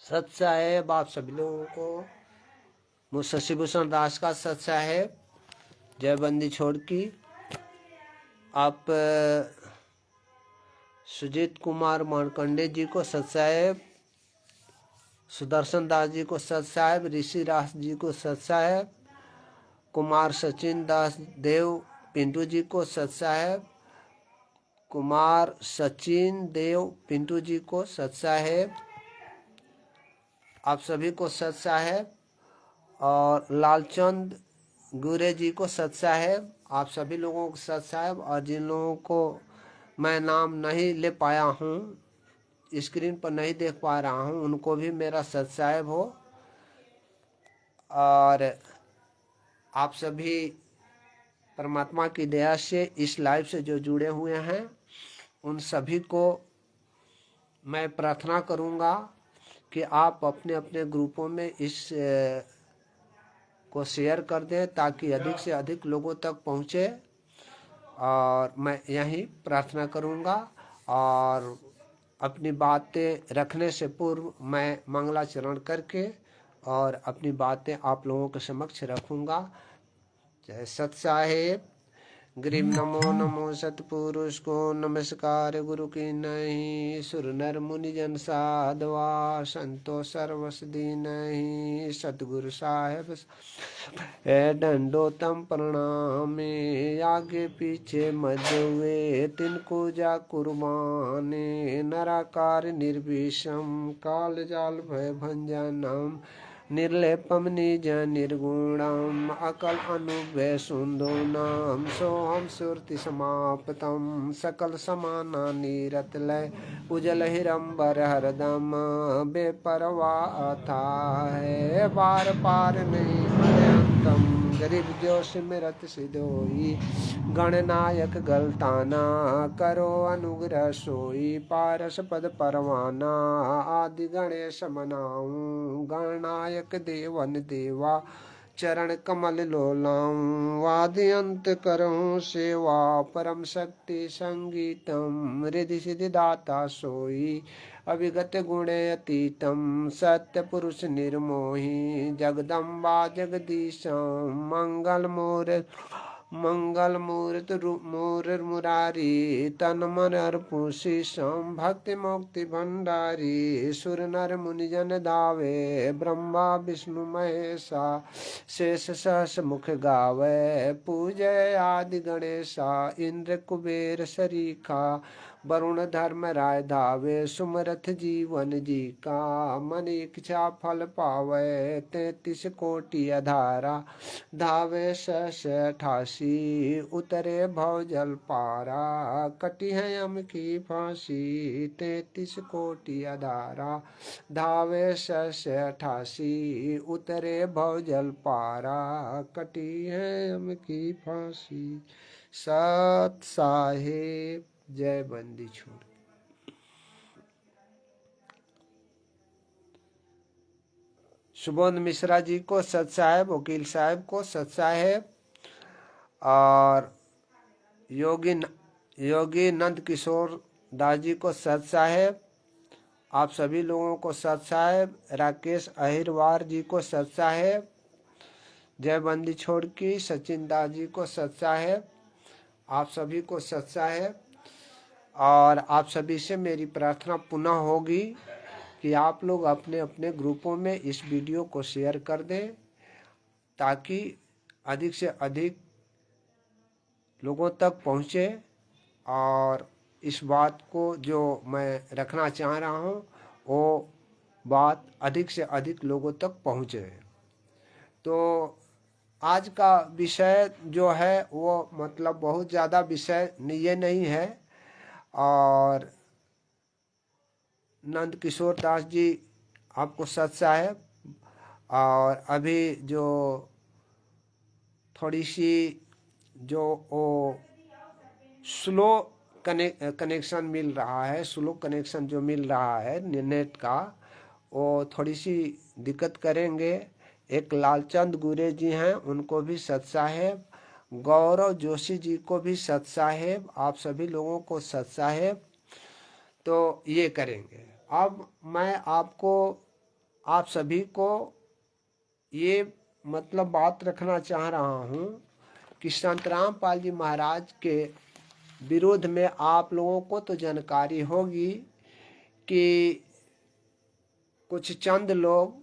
सत साहेब आप सभी लोगों को मुझसे शशिभूषण दास का सत साहेब जय बंदी छोड़ की। आप सुजीत कुमार मारकंडे जी को सत साहेब, सुदर्शन दास जी को सत साहेब, ऋषि रास जी को सत साहेब, कुमार सचिन दास देव पिंटू जी को सत साहेब, कुमार सचिन देव पिंटू जी को सत साहेब, आप सभी को सत साहेब। और लालचंद गुरे जी को सत साहेब, आप सभी लोगों को सत साहेब। और जिन लोगों को मैं नाम नहीं ले पाया हूँ, स्क्रीन पर नहीं देख पा रहा हूँ, उनको भी मेरा सत साहेब हो। और आप सभी परमात्मा की दया से इस लाइव से जो जुड़े हुए हैं उन सभी को मैं प्रार्थना करूँगा कि आप अपने अपने ग्रुपों में इस को शेयर कर दें ताकि अधिक से अधिक लोगों तक पहुँचे। और मैं यही प्रार्थना करूँगा। और अपनी बातें रखने से पूर्व मैं मंगलाचरण करके और अपनी बातें आप लोगों के समक्ष रखूँगा। जय सत साहेब। ग्रीम नमो नमो सतपुरुष को नमस्कार गुरु की नहीं, सुर नर मुनि जन साधवा संतो सर्वस दीनहि, सतगुरु साहेब दंडोतम प्रणामे, आगे पीछे मजवे तिनको जा कुर्बाने, नराकार निर्विषम काल जाल भय भंजनम, निर्लेपम निज निर्गुणम अकल अनुभव सुंदो नाम, सोहम सुरति समाप्तम सकल समाना नीरत लय, उजल हिरंबर हरदम बेपरवाह था है, बार पार नहीं अनंतम, गरीब जो सिमरत सिधोई, गणनायक गलताना करो अनुग्रह सोई, पारस पद परवाना आदि गणेश मनाऊं, गणनायक देवन देवा चरण कमल लोलाऊं, वादि अंत करऊं सेवा, परम शक्ति संगीतम, रिधि सिद्धि दाता सोई, अविगत गुणे अतीतम, सत्य पुरुष निर्मोही, जगदम्बा जगदीशम, मंगल मूर्त मुरारी, तन मन अर्पु शीशम, भक्ति मुक्ति भंडारी, सुर नर मुनि जन दावे, ब्रह्मा विष्णु महेशा, शेष सहस मुख गावे, पूजय आदि गणेशा, इंद्र कुबेर सरीखा, वरुण धर्म राय धावे, सुमरथ जीवन जी का, मन इच्छा फल पावे, 33 कोटि अधारा, धावे सहस 88, उतरे भव जल पारा, कटी है यम की फांसी, 33 कोटि अधारा, धावे सहस 88, उतरे भव जल पारा, कटी है यम की फांसी। सत साहेब जय बंदी छोड़। सुबोध मिश्रा जी को सत साहेब, वकील साहब को सत साहेब, और योगी नंद किशोर दास जी को सत साहेब, आप सभी लोगों को सत साहेब, राकेश अहिरवार जी को सत साहेब, जय बंदी छोड़ की सचिन दास जी को सत साहेब, आप सभी को सत साहेब। और आप सभी से मेरी प्रार्थना पुनः होगी कि आप लोग अपने अपने ग्रुपों में इस वीडियो को शेयर कर दें ताकि अधिक से अधिक लोगों तक पहुँचे और इस बात को जो मैं रखना चाह रहा हूँ वो बात अधिक से अधिक लोगों तक पहुँचे। तो आज का विषय जो है वो मतलब बहुत ज़्यादा विषय ये नहीं है। और नंद किशोर दास जी आपको सत साहेब, और अभी जो थोड़ी सी जो वो स्लो कनेक्शन मिल रहा है, स्लो कनेक्शन जो मिल रहा है नेट का, वो थोड़ी सी दिक्कत करेंगे। एक लालचंद गुरे जी हैं, उनको भी सत साहेब, गौरव जोशी जी को भी सत साहेब, आप सभी लोगों को सत साहेब। तो ये करेंगे। अब मैं आपको आप सभी को ये मतलब बात रखना चाह रहा हूँ कि संत रामपाल जी महाराज के विरोध में आप लोगों को तो जानकारी होगी कि कुछ चंद लोग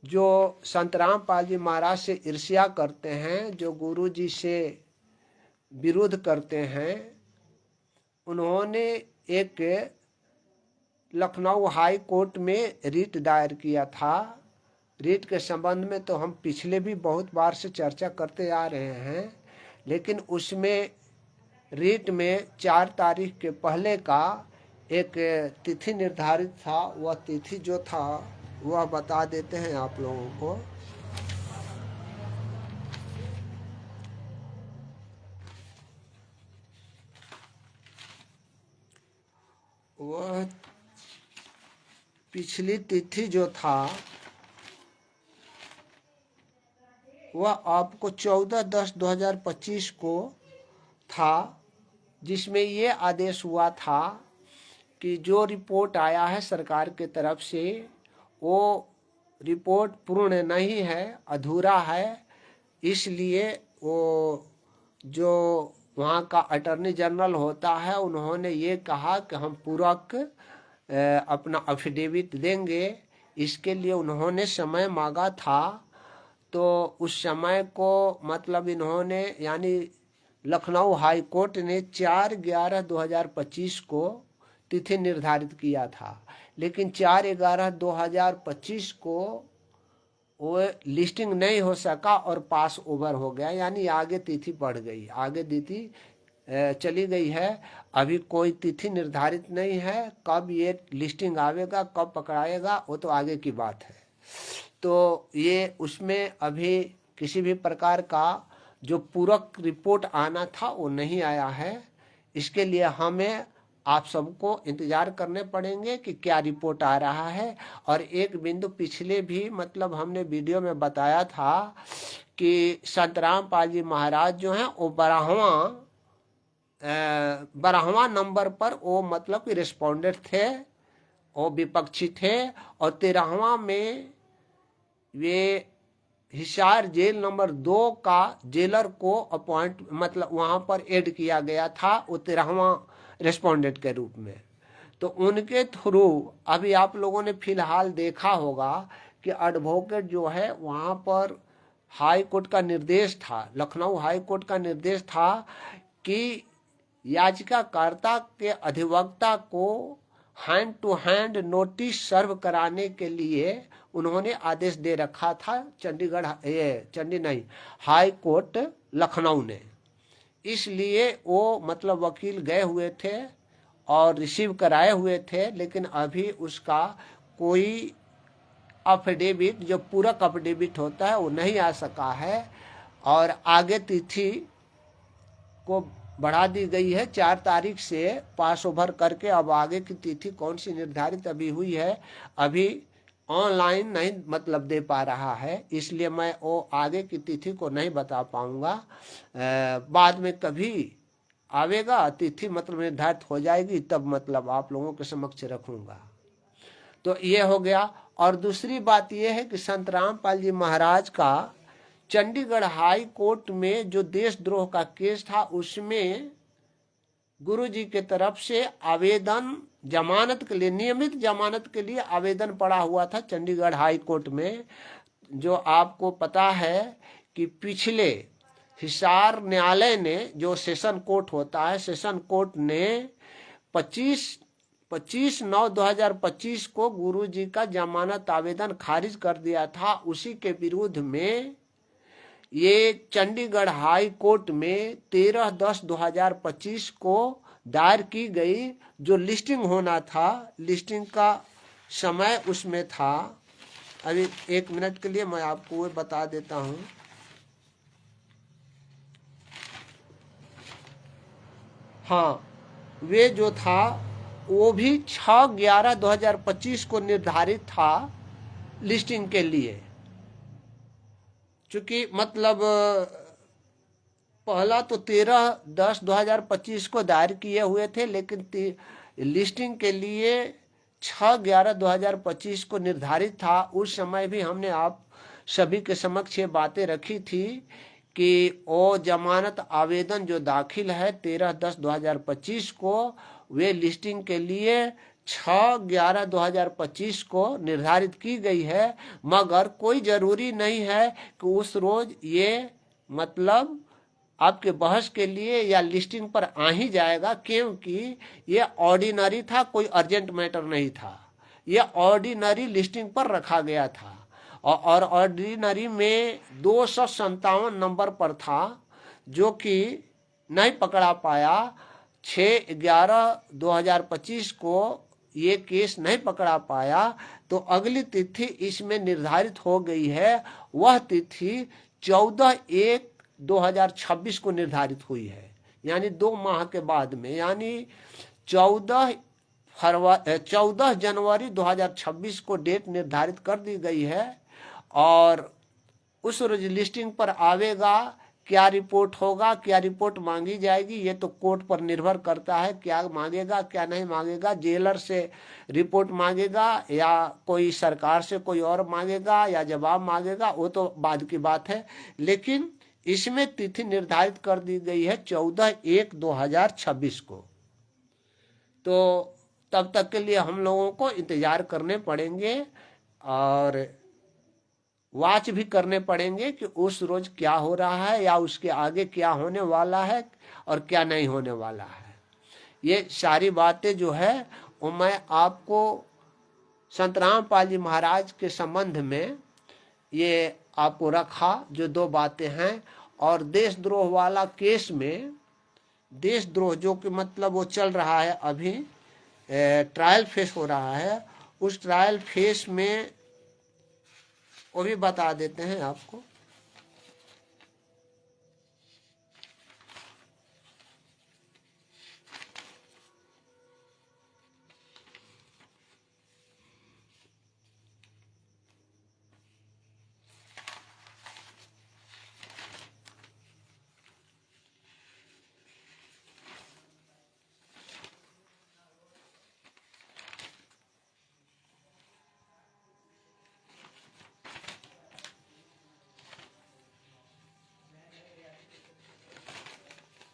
जो संत रामपाल जी महाराज से ईर्ष्या करते हैं, जो गुरु जी से विरोध करते हैं, उन्होंने एक लखनऊ हाई कोर्ट में रिट दायर किया था। रिट के संबंध में तो हम पिछले भी बहुत बार से चर्चा करते आ रहे हैं, लेकिन उसमें रिट में 4 तारीख के पहले का एक तिथि निर्धारित था। वह तिथि जो था वह बता देते हैं आप लोगों को। वह पिछली तिथि जो था वह आपको 14/10/2025 को था, जिसमें ये आदेश हुआ था कि जो रिपोर्ट आया है सरकार के तरफ से वो रिपोर्ट पूर्ण नहीं है, अधूरा है। इसलिए वो जो वहाँ का अटॉर्नी जनरल होता है, उन्होंने ये कहा कि हम पूरक अपना अफिडेविट देंगे। इसके लिए उन्होंने समय मांगा था। तो उस समय को मतलब इन्होंने यानी लखनऊ हाई कोर्ट ने 4/11/2025 को तिथि निर्धारित किया था, लेकिन 4/11/2025 को वो लिस्टिंग नहीं हो सका और पास ओवर हो गया, यानी आगे तिथि बढ़ गई, आगे तिथि चली गई है। अभी कोई तिथि निर्धारित नहीं है, कब ये लिस्टिंग आवेगा, कब पकड़ाएगा, वो तो आगे की बात है। तो ये उसमें अभी किसी भी प्रकार का जो पूरक रिपोर्ट आना था वो नहीं आया है। इसके लिए हमें आप सबको इंतजार करने पड़ेंगे कि क्या रिपोर्ट आ रहा है। और एक बिंदु पिछले भी मतलब हमने वीडियो में बताया था कि संत रामपाल जी महाराज जो हैं वो 12वां नंबर पर वो मतलब कि रिस्पोंडेंट थे, वो विपक्षी थे। और 13वां में वे हिसार जेल नंबर 2 का जेलर को अपॉइंट मतलब वहाँ पर ऐड किया गया था, वो 13वां रेस्पोंडेंट के रूप में। तो उनके थ्रू अभी आप लोगों ने फिलहाल देखा होगा कि एडवोकेट जो है वहाँ पर हाई कोर्ट का निर्देश था, लखनऊ हाई कोर्ट का निर्देश था कि याचिकाकर्ता के अधिवक्ता को hand to hand notice serve कराने के लिए उन्होंने आदेश दे रखा था हाई कोर्ट लखनऊ ने। इसलिए वो मतलब वकील गए हुए थे और रिसीव कराए हुए थे, लेकिन अभी उसका कोई अफिडेविट जो पूरक अफिडेविट होता है वो नहीं आ सका है। और आगे तिथि को बढ़ा दी गई है 4 तारीख से पास ओवर करके। अब आगे की तिथि कौन सी निर्धारित अभी हुई है, अभी ऑनलाइन नहीं मतलब दे पा रहा है, इसलिए मैं वो आगे की तिथि को नहीं बता पाऊंगा। बाद में कभी आवेगा तिथि मतलब निर्धारित हो जाएगी, तब मतलब आप लोगों के समक्ष रखूंगा। तो ये हो गया। और दूसरी बात ये है कि संत रामपाल जी महाराज का चंडीगढ़ हाई कोर्ट में जो देशद्रोह का केस था, उसमें गुरु जी के तरफ से आवेदन जमानत के लिए, नियमित जमानत के लिए आवेदन पड़ा हुआ था चंडीगढ़ हाई कोर्ट में। जो आपको पता है कि पिछले हिसार न्यायालय ने, जो सेशन कोर्ट होता है, सेशन कोर्ट ने 25/9/2025 को गुरु जी का जमानत आवेदन खारिज कर दिया था। उसी के विरुद्ध में ये चंडीगढ़ हाई कोर्ट में 13/10/2025 को दायर की गई, जो लिस्टिंग होना था, लिस्टिंग का समय उसमें था। अभी 1 मिनट के लिए मैं आपको वो बता देता हूँ। हाँ, वे जो था वो भी 6/11/2025 को निर्धारित था लिस्टिंग के लिए। चूंकि मतलब पहला तो 13/10/2025 को दायर किए हुए थे, लेकिन लिस्टिंग के लिए 6/11/2025 को निर्धारित था। उस समय भी हमने आप सभी के समक्ष ये बातें रखी थी कि वो जमानत आवेदन जो दाखिल है 13/10/2025 को, वे लिस्टिंग के लिए 6/11/2025 को निर्धारित की गई है। मगर कोई जरूरी नहीं है कि उस रोज ये मतलब आपके बहस के लिए या लिस्टिंग पर आ ही जाएगा, क्योंकि ये ऑर्डिनरी था, कोई अर्जेंट मैटर नहीं था। ये ऑर्डिनरी लिस्टिंग पर रखा गया था और ऑर्डिनरी में 257 नंबर पर था, जो कि नहीं पकड़ा पाया। 6/11/2025 को ये केस नहीं पकड़ा पाया, तो अगली तिथि इसमें निर्धारित हो गई है। वह तिथि 14/1/2026 को निर्धारित हुई है, यानी 2 माह के बाद में, यानी 14 जनवरी 2026 को डेट निर्धारित कर दी गई है। और उस रोज लिस्टिंग पर आवेगा, क्या रिपोर्ट होगा, क्या रिपोर्ट मांगी जाएगी, ये तो कोर्ट पर निर्भर करता है, क्या मांगेगा क्या नहीं मांगेगा। जेलर से रिपोर्ट मांगेगा या कोई सरकार से कोई और मांगेगा या जवाब मांगेगा, वो तो बाद की बात है। लेकिन इसमें तिथि निर्धारित कर दी गई है 14/1/2026 को। तो तब तक के लिए हम लोगों को इंतजार करने पड़ेंगे और वाच भी करने पड़ेंगे कि उस रोज क्या हो रहा है या उसके आगे क्या होने वाला है और क्या नहीं होने वाला है। ये सारी बातें जो है वो मैं आपको संत रामपाल जी महाराज के संबंध में ये आपको रखा, जो 2 बातें हैं। और देशद्रोह वाला केस में, देशद्रोह जो कि मतलब वो चल रहा है अभी, ट्रायल फेस हो रहा है, उस ट्रायल फेस में वो भी बता देते हैं आपको।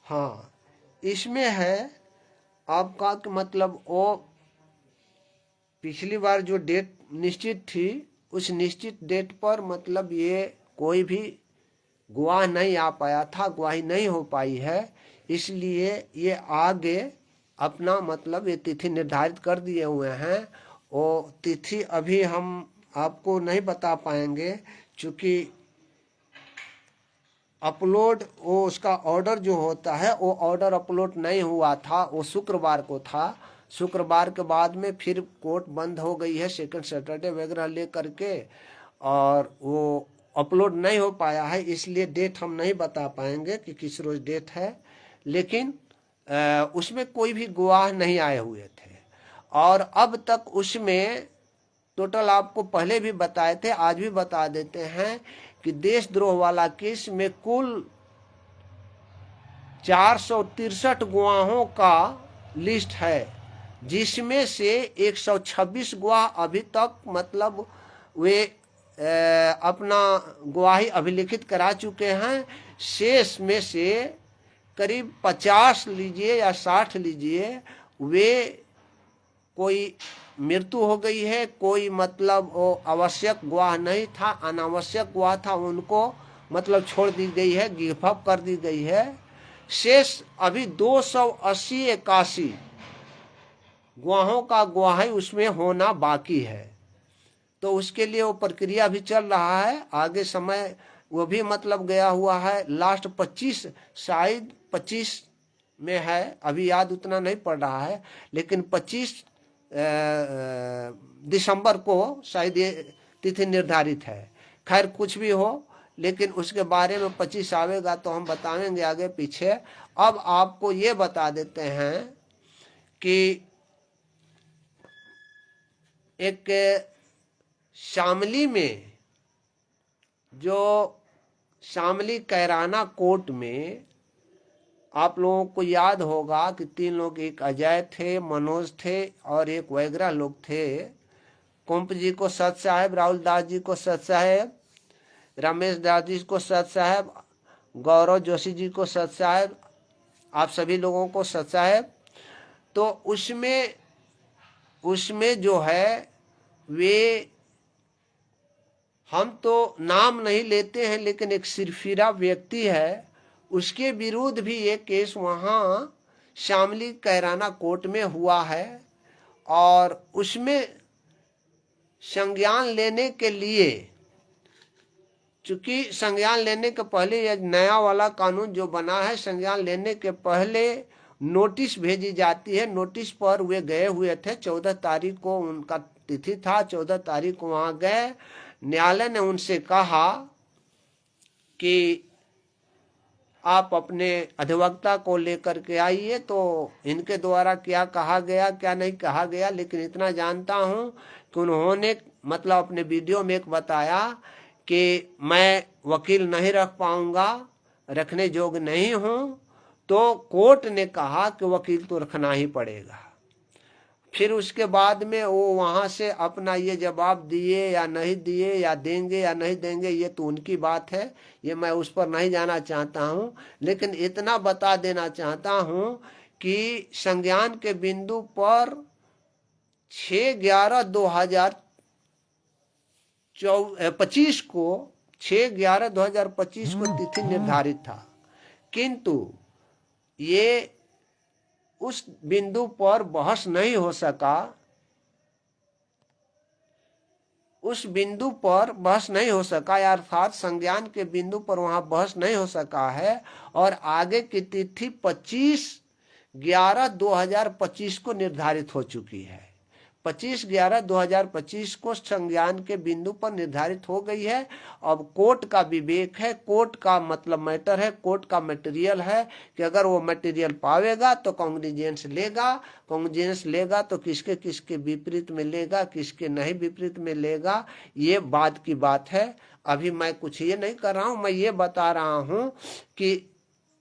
हाँ, इसमें है आपका कि मतलब वो पिछली बार जो डेट निश्चित थी, उस निश्चित डेट पर मतलब ये कोई भी गवाह नहीं आ पाया था, गवाही नहीं हो पाई है। इसलिए ये आगे अपना मतलब ये तिथि निर्धारित कर दिए हुए हैं। वो तिथि अभी हम आपको नहीं बता पाएंगे, क्योंकि अपलोड वो उसका ऑर्डर जो होता है वो ऑर्डर अपलोड नहीं हुआ था, वो शुक्रवार को था। शुक्रवार के बाद में फिर कोर्ट बंद हो गई है सेकंड सैटरडे वगैरह ले करके, और वो अपलोड नहीं हो पाया है। इसलिए डेट हम नहीं बता पाएंगे कि किस रोज डेट है। लेकिन उसमें कोई भी गवाह नहीं आए हुए थे। और अब तक उसमें टोटल आपको पहले भी बताए थे, आज भी बता देते हैं कि देशद्रोह वाला केस में कुल 463 गवाहों का लिस्ट है, जिसमें से 126 गवाह अभी तक मतलब वे अपना गवाही अभिलिखित करा चुके हैं। शेष में से करीब 50 लीजिए या 60 लीजिए, वे कोई मृत्यु हो गई है, कोई मतलब वो आवश्यक गवाह नहीं था, अनावश्यक गवाह था, उनको मतलब छोड़ दी गई है, गिव अप कर दी गई है। शेष अभी 280-81 गवाहों का गवाही उसमें होना बाकी है। तो उसके लिए वो प्रक्रिया भी चल रहा है। आगे समय वो भी मतलब गया हुआ है, लास्ट 25 शायद 25 में है, अभी याद उतना नहीं पड़ रहा है, लेकिन 25 दिसंबर को शायद ये तिथि निर्धारित है। खैर कुछ भी हो, लेकिन उसके बारे में 25 आवेगा तो हम बताएंगे आगे पीछे। अब आपको ये बता देते हैं कि एक शामली में, जो शामली कैराना कोर्ट में आप लोगों को याद होगा कि 3 लोग, एक अजय थे, मनोज थे और एक वैग्रा लोग थे। कुंप जी को सत साहेब, राहुल दास जी को सत साहेब, रमेश दास जी को सत साहेब, गौरव जोशी जी को सत साहेब, आप सभी लोगों को सत साहेब। तो उसमें जो है वे, हम तो नाम नहीं लेते हैं, लेकिन एक सिरफिरा व्यक्ति है, उसके विरुद्ध भी एक केस वहाँ शामली कैराना कोर्ट में हुआ है। और उसमें संज्ञान लेने के लिए, चूंकि संज्ञान लेने के पहले यह नया वाला कानून जो बना है, संज्ञान लेने के पहले नोटिस भेजी जाती है। नोटिस पर वे गए हुए थे, 14 तारीख को उनका तिथि था, 14 तारीख को वहां गए। न्यायालय ने उनसे कहा कि आप अपने अधिवक्ता को लेकर के आइए। तो इनके द्वारा क्या कहा गया क्या नहीं कहा गया, लेकिन इतना जानता हूं कि उन्होंने मतलब अपने वीडियो में एक बताया कि मैं वकील नहीं रख पाऊंगा, रखने योग्य नहीं हूं। तो कोर्ट ने कहा कि वकील तो रखना ही पड़ेगा। फिर उसके बाद में वो वहां से अपना ये जवाब दिए या नहीं दिए, या देंगे या नहीं देंगे, ये तो उनकी बात है, ये मैं उस पर नहीं जाना चाहता हूं। लेकिन इतना बता देना चाहता हूं कि संज्ञान के बिंदु पर 6/11/2025 को 6/11/2025 को तिथि निर्धारित था, किंतु ये उस बिंदु पर बहस नहीं हो सका। उस बिंदु पर बहस नहीं हो सका, अर्थात संज्ञान के बिंदु पर वहां बहस नहीं हो सका है। और आगे की तिथि 25/11/2025 को निर्धारित हो चुकी है। 25/11/2025 को संज्ञान के बिंदु पर निर्धारित हो गई है। अब कोर्ट का विवेक है, कोर्ट का मतलब मैटर है, कोर्ट का मटेरियल है कि अगर वो मटेरियल पावेगा तो कॉन्ग्निजेंस लेगा, कॉन्ग्निजेंस लेगा तो किसके किसके विपरीत में लेगा, किसके नहीं विपरीत में लेगा, ये बात की बात है। अभी मैं कुछ ये नहीं कर रहा हूं, मैं ये बता रहा हूं कि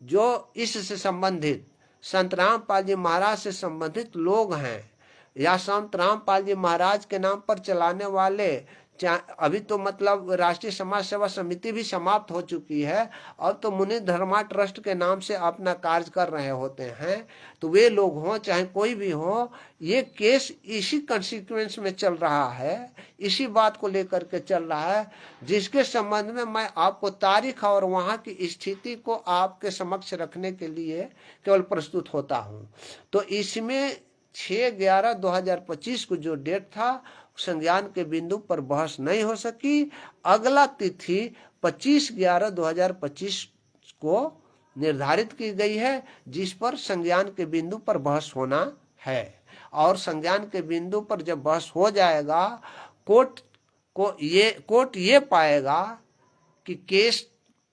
जो इससे संबंधित संत रामपाल जी महाराज से संबंधित लोग हैं, या संत रामपाल जी महाराज के नाम पर चलाने वाले, अभी तो मतलब राष्ट्रीय समाज सेवा समिति भी समाप्त हो चुकी है, अब तो मुनि धर्मा ट्रस्ट के नाम से अपना कार्य कर रहे होते हैं। तो वे लोग हों चाहे कोई भी हो, ये केस इसी कंसिक्वेंस में चल रहा है, इसी बात को लेकर के चल रहा है, जिसके संबंध में मैं आपको तारीख और वहां की स्थिति को आपके समक्ष रखने के लिए केवल प्रस्तुत होता हूं। तो इसमें 6/11/2025 को जो डेट था, संज्ञान के बिंदु पर बहस नहीं हो सकी। अगला तिथि 25/11/2025 को निर्धारित की गई है, जिस पर संज्ञान के बिंदु पर बहस होना है। और संज्ञान के बिंदु पर जब बहस हो जाएगा, कोर्ट ये पाएगा कि केस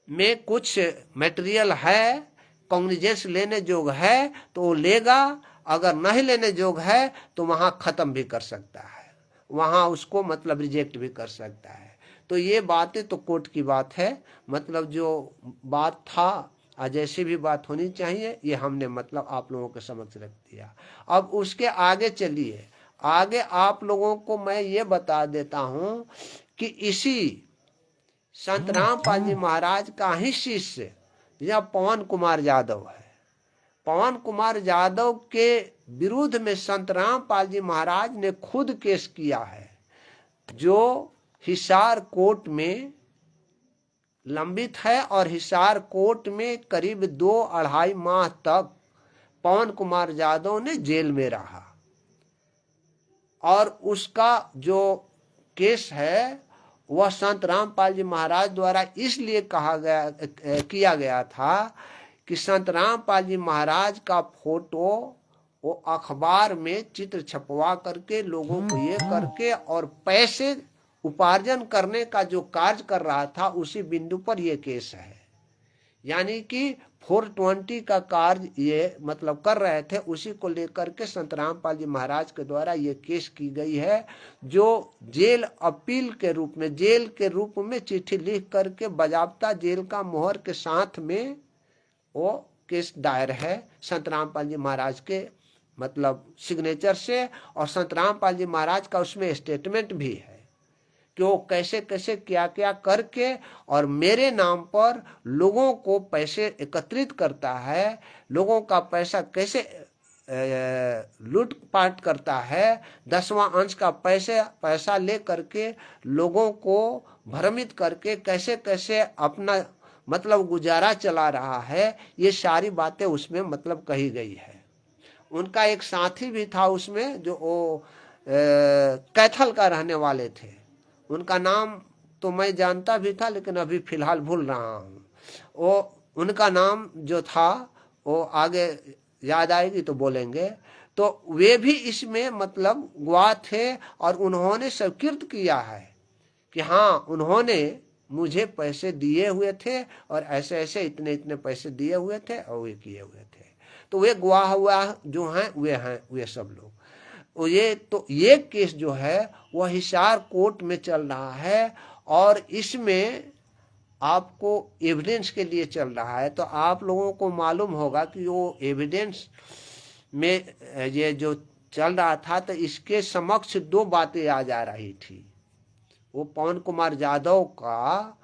में कुछ मटेरियल है, कॉग्निजेंस लेने योग्य है तो वो लेगा, अगर नहीं लेने योग्य है तो वहां खत्म भी कर सकता है, वहां उसको मतलब रिजेक्ट भी कर सकता है। तो ये बातें तो कोर्ट की बात है, मतलब जो बात था जैसी भी बात होनी चाहिए, ये हमने मतलब आप लोगों के समक्ष रख दिया। अब उसके आगे चलिए, आगे आप लोगों को मैं ये बता देता हूं कि इसी संत रामपाल जी महाराज का ही शिष्य यह पवन कुमार यादव है। पवन कुमार यादव के विरुद्ध में संत रामपाल जी महाराज ने खुद केस किया है, जो हिसार कोर्ट में लंबित है। और हिसार कोर्ट में करीब 2-2.5 माह तक पवन कुमार यादव ने जेल में रहा। और उसका जो केस है वह संत रामपाल जी महाराज द्वारा इसलिए किया गया था कि संत रामपाल जी महाराज का फोटो वो अखबार में चित्र छपवा करके लोगों को ये करके और पैसे उपार्जन करने का जो कार्य कर रहा था, उसी बिंदु पर ये केस है। यानी कि 420 का कार्य ये मतलब कर रहे थे, उसी को लेकर के संत रामपाल जी महाराज के द्वारा ये केस की गई है, जो जेल अपील के रूप में, जेल के रूप में चिट्ठी लिख करके बजाबता जेल का मोहर के साथ में वो केस दायर है संत रामपाल जी महाराज के मतलब सिग्नेचर से, और संत रामपाल जी महाराज का उसमें स्टेटमेंट भी है कि वो कैसे कैसे क्या क्या करके और मेरे नाम पर लोगों को पैसे एकत्रित करता है, लोगों का पैसा कैसे लूटपाट करता है, 10वां अंश का पैसा ले करके लोगों को भ्रमित करके कैसे कैसे अपना मतलब गुजारा चला रहा है, ये सारी बातें उसमें मतलब कही गई है। उनका एक साथी भी था उसमें जो वो कैथल का रहने वाले थे, उनका नाम तो मैं जानता भी था लेकिन अभी फिलहाल भूल रहा हूँ। वो उनका नाम जो था वो आगे याद आएगी तो बोलेंगे। तो वे भी इसमें मतलब गवाह थे और उन्होंने स्वीकृत किया है कि हाँ उन्होंने मुझे पैसे दिए हुए थे और ऐसे ऐसे इतने इतने पैसे दिए हुए थे और वे किए हुए थे। तो वे गवाह हुआ जो हैं वे सब लोग। ये केस जो है वह हिसार कोर्ट में चल रहा है और इसमें आपको एविडेंस के लिए चल रहा है। तो आप लोगों को मालूम होगा कि वो एविडेंस में ये जो चल रहा था तो इसके समक्ष दो बातें आ जा रही थी। वो पवन कुमार जाधव का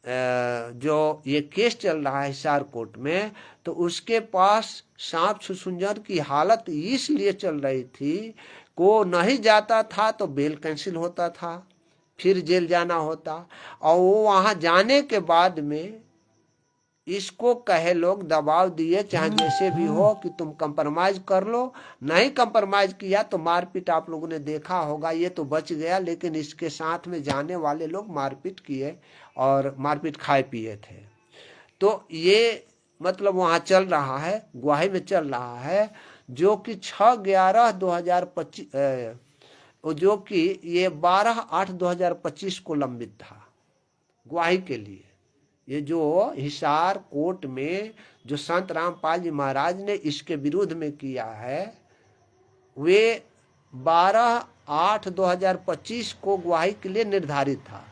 जो ये केस चल रहा है हिसार कोर्ट में, तो उसके पास सांप छुछुंदर की हालत इसलिए चल रही थी, को नहीं जाता था तो बेल कैंसिल होता था, फिर जेल जाना होता, और वो वहां जाने के बाद में इसको कहे लोग दबाव दिए चाहे जैसे भी हो कि तुम कंप्रोमाइज कर लो, नहीं कंप्रोमाइज किया तो मारपीट आप लोगों ने देखा होगा। ये तो बच गया लेकिन इसके साथ में जाने वाले लोग मारपीट किए और मारपीट खाए पिए थे। तो ये मतलब वहां चल रहा है, गवाही में चल रहा है, जो कि 6/11/2025 जो कि ये 12/8/2025 को लंबित था गवाही के लिए। ये जो हिसार कोर्ट में जो संत रामपाल जी महाराज ने इसके विरुद्ध में किया है, वे 12/8/2025 को गवाही के लिए निर्धारित था,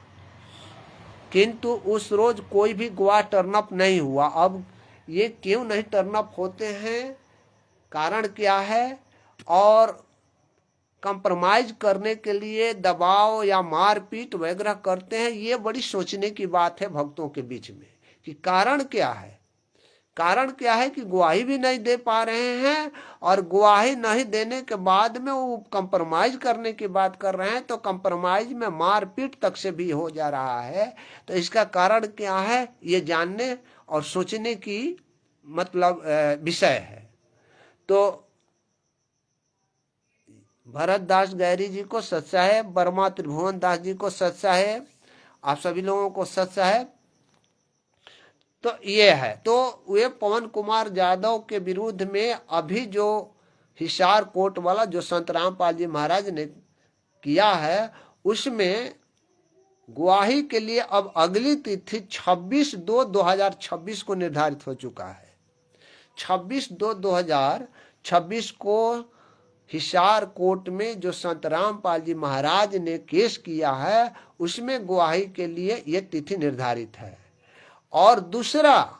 किंतु उस रोज कोई भी गवाह टर्नअप नहीं हुआ। अब ये क्यों नहीं टर्नअप होते हैं, कारण क्या है, और कंप्रोमाइज करने के लिए दबाव या मारपीट वगैरह करते हैं, ये बड़ी सोचने की बात है भक्तों के बीच में कि कारण क्या है। कारण क्या है कि गवाही भी नहीं दे पा रहे हैं और गवाही नहीं देने के बाद में वो कंप्रोमाइज करने की बात कर रहे हैं, तो कंप्रोमाइज में मारपीट तक से भी हो जा रहा है। तो इसका कारण क्या है, ये जानने और सोचने की मतलब विषय है। तो भरत दास गैरी जी को सत साहेब, वर्मा त्रिभुवन दास जी को सत साहेब, आप सभी लोगों को सत साहेब। तो ये है, तो वे पवन कुमार जाधव के विरुद्ध में अभी जो हिसार कोर्ट वाला जो संत रामपाल जी महाराज ने किया है, उसमें गवाही के लिए अब अगली तिथि 26/2/2026 को निर्धारित हो चुका है। 26/2/2026 को हिसार कोर्ट में जो संत रामपाल जी महाराज ने केस किया है, उसमें गवाही के लिए यह तिथि निर्धारित है। और दूसरा,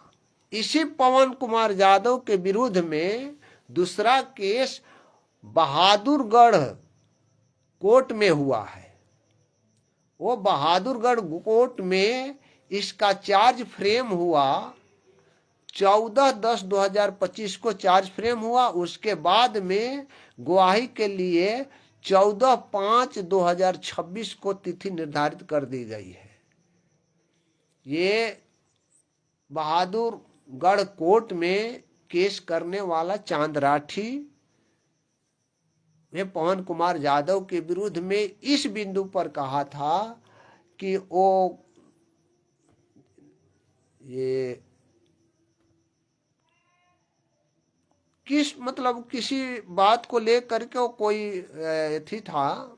इसी पवन कुमार जाधव के विरुद्ध में दूसरा केस बहादुरगढ़ कोर्ट में हुआ है। वो बहादुरगढ़ कोर्ट में इसका चार्ज फ्रेम हुआ 14/10/2025 को चार्ज फ्रेम हुआ। उसके बाद में गवाही के लिए 14/5/2026 को तिथि निर्धारित कर दी गई है। ये बहादुरगढ़ कोर्ट में केस करने वाला चांद राठी वे पवन कुमार जाधव के विरुद्ध में इस बिंदु पर कहा था कि वो ये किसी बात को लेकर के वो कोई थी था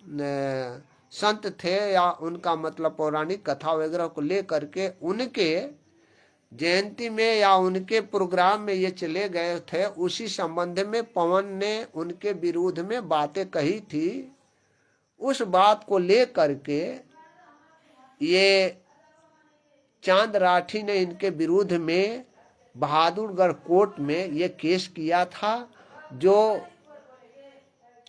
संत थे या उनका मतलब पौराणिक कथा वगैरह को लेकर के उनके जयंती में या उनके प्रोग्राम में ये चले गए थे। उसी संबंध में पवन ने उनके विरोध में बातें कही थी। उस बात को लेकर के ये चांद राठी ने इनके विरोध में बहादुरगढ़ कोर्ट में ये केस किया था, जो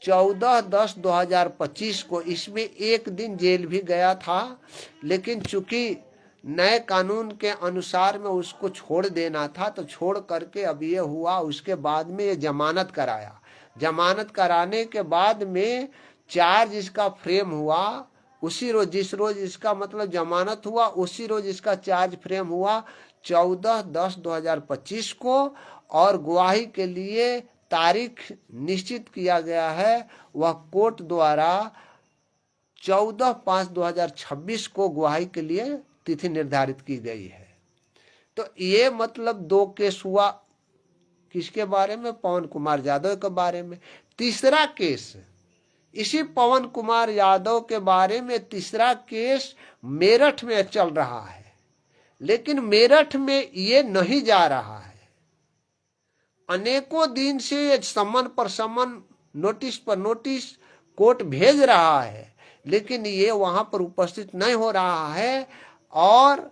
14/10/2025 को। इसमें एक दिन जेल भी गया था, लेकिन चूंकि नए कानून के अनुसार में उसको छोड़ देना था, तो छोड़ करके अब ये हुआ। उसके बाद में ये जमानत कराया। जमानत कराने के बाद में चार्ज इसका फ्रेम हुआ उसी रोज, जिस रोज इसका मतलब जमानत हुआ उसी रोज इसका चार्ज फ्रेम हुआ 14/10/2025 को। और गवाही के लिए तारीख निश्चित किया गया है, वह कोर्ट द्वारा 14/5/2026 को गवाही के लिए तिथि निर्धारित की गई है। तो ये मतलब 2 केस हुआ। किसके बारे में? पवन कुमार यादव के बारे में। तीसरा केस इसी पवन कुमार यादव के बारे में, तीसरा केस मेरठ में चल रहा है, लेकिन मेरठ में ये नहीं जा रहा है। अनेकों दिन से समन पर समन, नोटिस पर नोटिस कोर्ट भेज रहा है, लेकिन ये वहां पर उपस्थित नहीं हो रहा है। और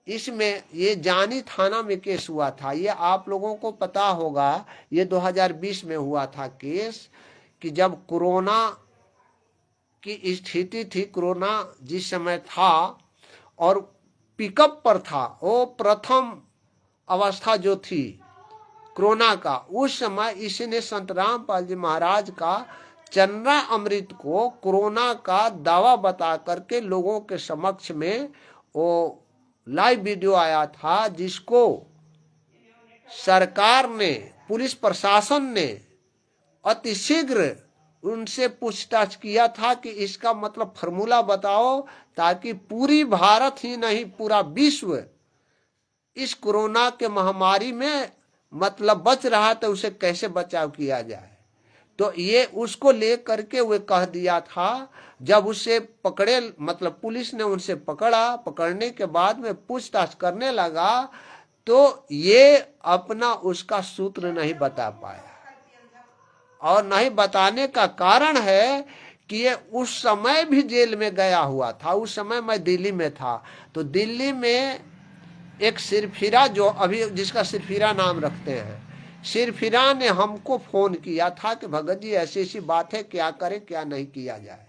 इसमें ये जानी थाना में केस हुआ था। ये आप लोगों को पता होगा, ये 2020 में हुआ था केस, कि जब कोरोना की स्थिति थी, कोरोना जिस समय था और पिकअप पर था, वो प्रथम अवस्था जो थी कोरोना का, उस समय इसने संत रामपाल जी महाराज का चन्ना अमृत को कोरोना का दवा बता करके लोगों के समक्ष में वो लाइव वीडियो आया था, जिसको सरकार ने, पुलिस प्रशासन ने अतिशीघ्र उनसे पूछताछ किया था कि इसका मतलब फॉर्मूला बताओ, ताकि पूरी भारत ही नहीं पूरा विश्व इस कोरोना के महामारी में मतलब बच रहा, तो उसे कैसे बचाव किया जाए। तो ये उसको लेकर के वे कह दिया था। जब उसे पकड़े, मतलब पुलिस ने उनसे पकड़ा, पकड़ने के बाद में पूछताछ करने लगा, तो ये अपना उसका सूत्र नहीं बता पाया। और नहीं बताने का कारण है कि ये उस समय भी जेल में गया हुआ था। उस समय मैं दिल्ली में था, तो दिल्ली में एक सिरफिरा, जो अभी जिसका सिरफिरा नाम रखते हैं, सिरफिरा ने हमको फोन किया था कि भगत जी ऐसी ऐसी बात है, क्या करें क्या नहीं किया जाए।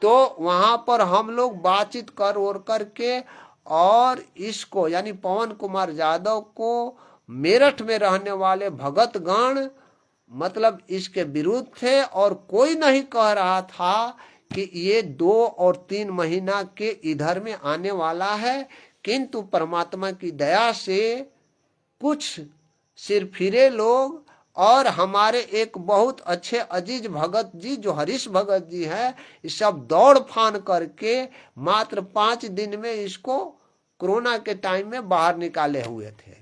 तो वहां पर हम लोग बातचीत कर और करके, और इसको यानी पवन कुमार यादव को मेरठ में रहने वाले भगतगण मतलब इसके विरुद्ध थे, और कोई नहीं कह रहा था कि ये 2 और 3 महीना के इधर में आने वाला है। किंतु परमात्मा की दया से कुछ सिरफिरे लोग और हमारे एक बहुत अच्छे अजीज भगत जी, जो हरीश भगत जी हैं, ये सब दौड़ फान करके मात्र 5 दिन में इसको कोरोना के टाइम में बाहर निकाले हुए थे।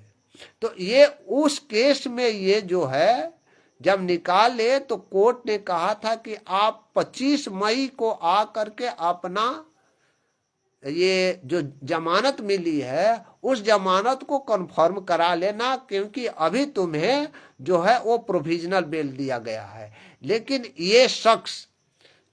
तो ये उस केस में ये जो है, जब निकाले तो कोर्ट ने कहा था कि आप 25 मई को आ करके अपना ये जो जमानत मिली है उस जमानत को कंफर्म करा लेना, क्योंकि अभी तुम्हें जो है वो प्रोविजनल बेल दिया गया है। लेकिन ये शख्स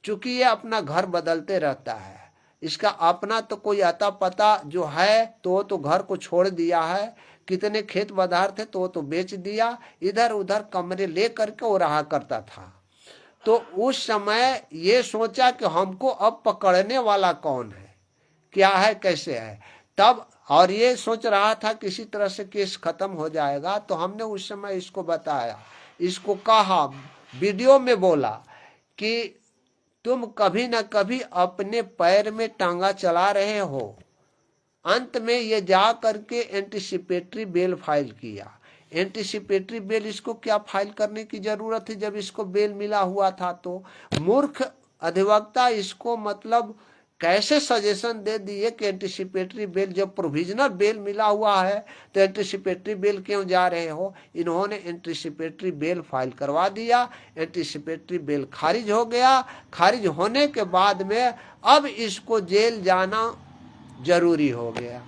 चूंकि ये अपना घर बदलते रहता है, इसका अपना तो कोई अता पता जो है, तो घर को छोड़ दिया है, कितने खेत बाजार थे तो बेच दिया, इधर उधर कमरे ले करके वो रहा करता था। तो उस समय ये सोचा कि हमको अब पकड़ने वाला कौन है, क्या है, कैसे है। तब और ये सोच रहा था किसी तरह से केस खत्म हो जाएगा। तो हमने उस समय इसको बताया, इसको कहा, वीडियो में बोला कि तुम कभी ना कभी अपने पैर में टांगा चला रहे हो। अंत में ये जा करके एंटीसिपेटरी बेल फाइल किया। एंटीसिपेटरी बेल इसको क्या फाइल करने की जरूरत है जब इसको बेल मिला हुआ था। तो मूर्ख अधिवक्ता इसको मतलब कैसे सजेशन दे दिए कि एंटीसिपेटरी बेल, जब प्रोविजनल बेल मिला हुआ है तो एंटीसिपेटरी बेल क्यों जा रहे हो। इन्होंने एंटीसिपेटरी बेल फाइल करवा दिया, एंटीसिपेटरी बेल खारिज हो गया। खारिज होने के बाद में अब इसको जेल जाना जरूरी हो गया,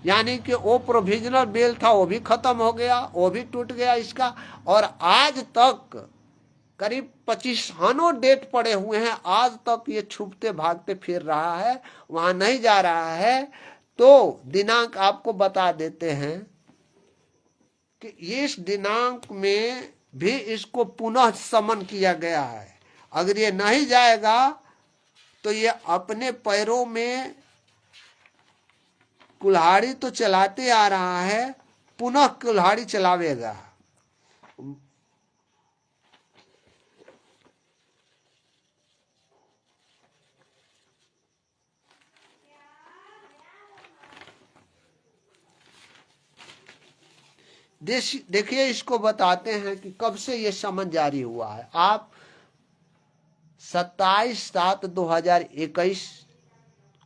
यानी कि वो प्रोविजनल बेल था वो भी खत्म हो गया, वो भी टूट गया इसका। और आज तक करीब 25 डेट पड़े हुए हैं, आज तक ये छुपते भागते फिर रहा है, वहां नहीं जा रहा है। तो दिनांक आपको बता देते हैं कि इस दिनांक में भी इसको पुनः समन किया गया है। अगर ये नहीं जाएगा तो ये अपने पैरों में कुल्हाड़ी तो चलाते आ रहा है, पुनः कुल्हाड़ी चलावेगा। देखिए, इसको बताते हैं कि कब से ये समन जारी हुआ है। आप 27/7/2021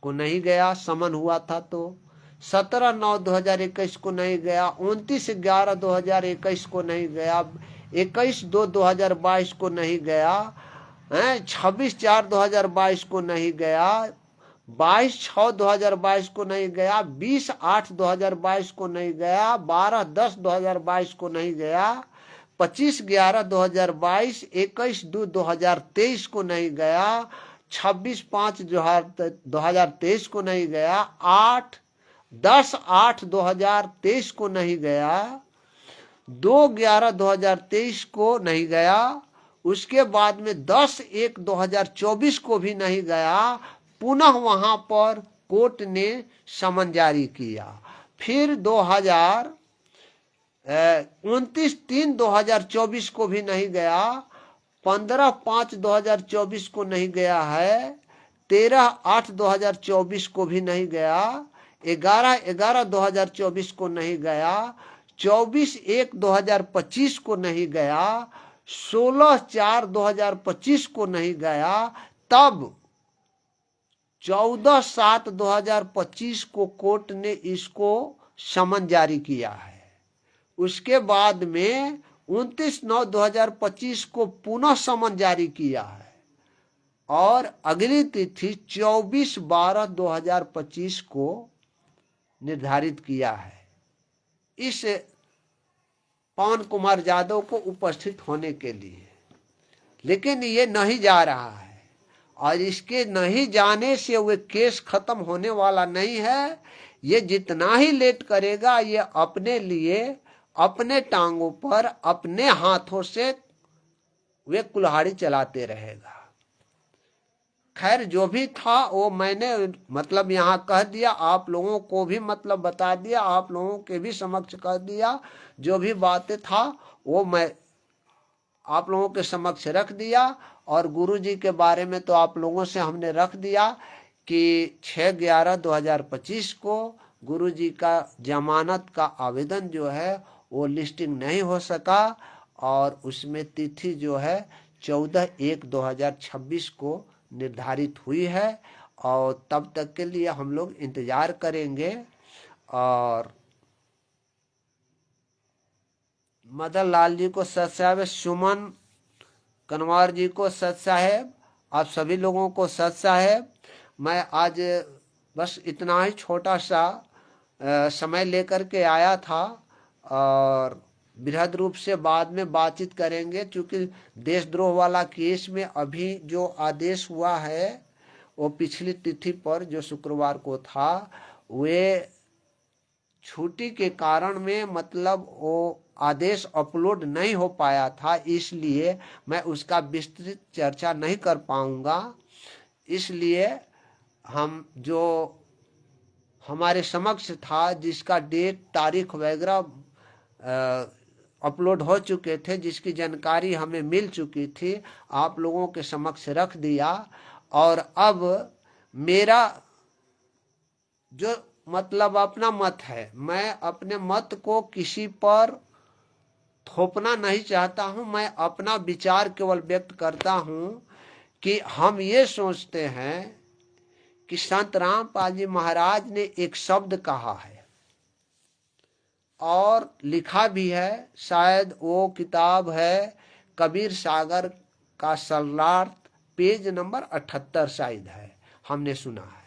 को नहीं गया, समन हुआ था। तो 17/9/2021 को नहीं गया, 29/11/2021 को नहीं गया, 21/2/2022 को नहीं गया, 26/4/2022 को नहीं गया, 22/6/2022 को नहीं गया, 20/8/2022 को नहीं गया, 12/10/2022 को नहीं गया, 25/11/2022, 21/2/2023 को नहीं गया, 26/5/2023 को नहीं गया, 10/8/2023 को नहीं गया, 2/11/2023 को नहीं गया, उसके बाद में 10/1/2024 को भी नहीं गया। पुनः वहां पर कोर्ट ने समन जारी किया। फिर 29/3/2024 को भी नहीं गया, 15/5/2024 को नहीं गया है, 13/8/2024 को भी नहीं गया, 11/11/2024 को नहीं गया, 24/1/2025 को नहीं गया, 16/4/2025 को नहीं गया। तब 14/7/2025 को कोर्ट ने इसको समन जारी किया है। उसके बाद में 29/9/2025 को पुनः समन जारी किया है और अगली तिथि 24/12/2025 को निर्धारित किया है इस पवन कुमार यादव को उपस्थित होने के लिए। लेकिन ये नहीं जा रहा है और इसके नहीं जाने से वो केस खत्म होने वाला नहीं है। ये जितना ही लेट करेगा, ये अपने लिए, अपने टांगों पर, अपने हाथों से वे कुल्हाड़ी चलाते रहेगा। खैर, जो भी था वो मैंने मतलब यहाँ कह दिया, आप लोगों को भी मतलब बता दिया, आप लोगों के भी समक्ष कह दिया। जो भी बातें था वो मैं आप लोगों के समक्ष रख दिया। और गुरु जी के बारे में तो आप लोगों से हमने रख दिया कि 6/11/2025 को गुरु जी का जमानत का आवेदन जो है वो लिस्टिंग नहीं हो सका और उसमें तिथि जो है 14/1/2026 को निर्धारित हुई है। और तब तक के लिए हम लोग इंतजार करेंगे। और मदन लाल जी को सत साहेब, सुमन कनवार जी को सत साहेब, आप सभी लोगों को सत साहेब। मैं आज बस इतना ही छोटा सा समय लेकर के आया था और बृहद रूप से बाद में बातचीत करेंगे। क्योंकि देशद्रोह वाला केस में अभी जो आदेश हुआ है वो पिछली तिथि पर जो शुक्रवार को था, वे छुट्टी के कारण में मतलब वो आदेश अपलोड नहीं हो पाया था, इसलिए मैं उसका विस्तृत चर्चा नहीं कर पाऊंगा। इसलिए हम जो हमारे समक्ष था, जिसका डेट तारीख वगैरह अपलोड हो चुके थे, जिसकी जानकारी हमें मिल चुकी थी, आप लोगों के समक्ष रख दिया। और अब मेरा जो मतलब अपना मत है, मैं अपने मत को किसी पर थोपना नहीं चाहता हूं। मैं अपना विचार केवल व्यक्त करता हूं कि हम ये सोचते हैं कि संत रामपाल जी महाराज ने एक शब्द कहा है और लिखा भी है, शायद वो किताब है कबीर सागर का सरलार्थ, पेज नंबर 78 शायद है, हमने सुना है।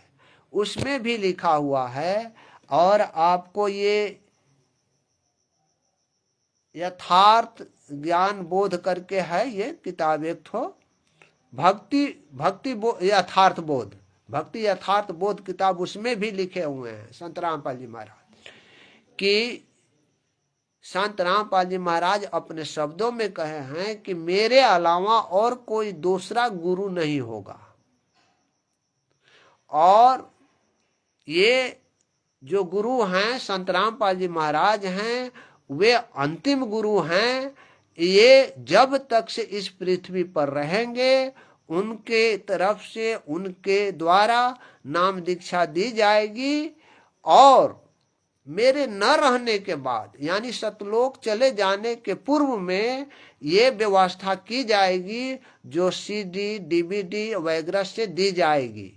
उसमें भी लिखा हुआ है और आपको ये यथार्थ ज्ञान बोध करके है ये किताब, एक ठो भक्ति यथार्थ बोध, भक्ति यथार्थ बोध किताब, उसमें भी लिखे हुए हैं संत रामपाल जी महाराज कि संत रामपाल जी महाराज अपने शब्दों में कहे हैं कि मेरे अलावा और कोई दूसरा गुरु नहीं होगा। और ये जो गुरु हैं संत रामपाल जी महाराज हैं, वे अंतिम गुरु हैं। ये जब तक से इस पृथ्वी पर रहेंगे उनके तरफ से, उनके द्वारा नाम दीक्षा दी जाएगी। और मेरे न रहने के बाद, यानी सतलोक चले जाने के पूर्व में ये व्यवस्था की जाएगी जो CD DVD वगैरह से दी जाएगी,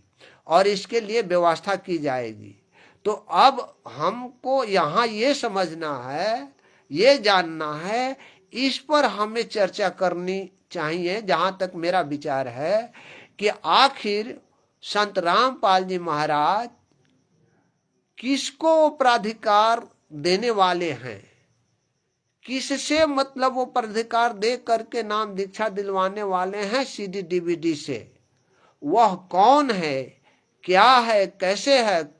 और इसके लिए व्यवस्था की जाएगी। तो अब हमको यहाँ ये समझना है, ये जानना है, इस पर हमें चर्चा करनी चाहिए। जहाँ तक मेरा विचार है कि आखिर संत रामपाल जी महाराज किसको प्राधिकार देने वाले हैं, किससे मतलब वो प्राधिकार दे करके नाम दीक्षा दिलवाने वाले हैं CD DVD से। वह कौन है, क्या है, कैसे है,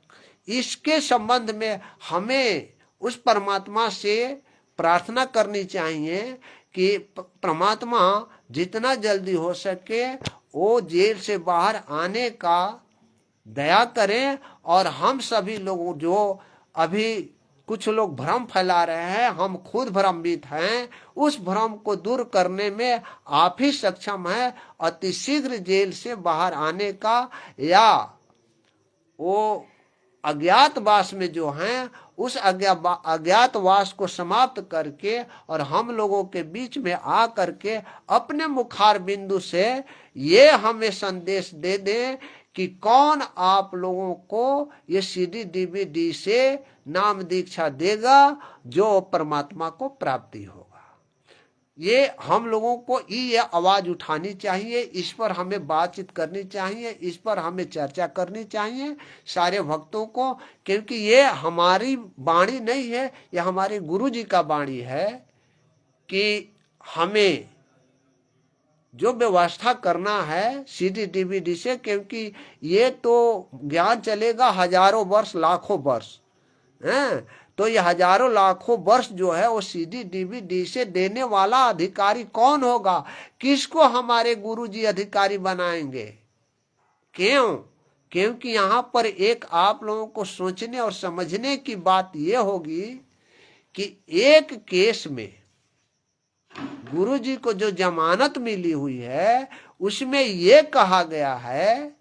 इसके संबंध में हमें उस परमात्मा से प्रार्थना करनी चाहिए कि परमात्मा जितना जल्दी हो सके वो जेल से बाहर आने का दया करें। और हम सभी लोग जो अभी कुछ लोग भ्रम फैला रहे हैं, हम खुद भ्रमित हैं, उस भ्रम को दूर करने में आप ही सक्षम है। अति शीघ्र जेल से बाहर आने का, या वो अज्ञातवास में जो हैं उस अज्ञातवास को समाप्त करके और हम लोगों के बीच में आ करके अपने मुखार बिंदु से ये हमें संदेश दे दें कि कौन आप लोगों को ये CD DVD से नाम दीक्षा देगा जो परमात्मा को प्राप्ति होगा। ये हम लोगों को ये आवाज उठानी चाहिए, इस पर हमें बातचीत करनी चाहिए, इस पर हमें चर्चा करनी चाहिए सारे भक्तों को, क्योंकि ये हमारी वाणी नहीं है, ये हमारे गुरु जी का वाणी है कि हमें जो व्यवस्था करना है CD DVD से, क्योंकि ये तो ज्ञान चलेगा हजारों वर्ष, लाखों वर्ष हैं। तो ये हजारों लाखों वर्ष जो है वो CD DVD से देने वाला अधिकारी कौन होगा, किसको हमारे गुरुजी अधिकारी बनाएंगे? क्यों? क्योंकि यहाँ पर एक आप लोगों को सोचने और समझने की बात ये होगी कि एक केस में गुरुजी को जो जमानत मिली हुई है उसमें ये कहा गया है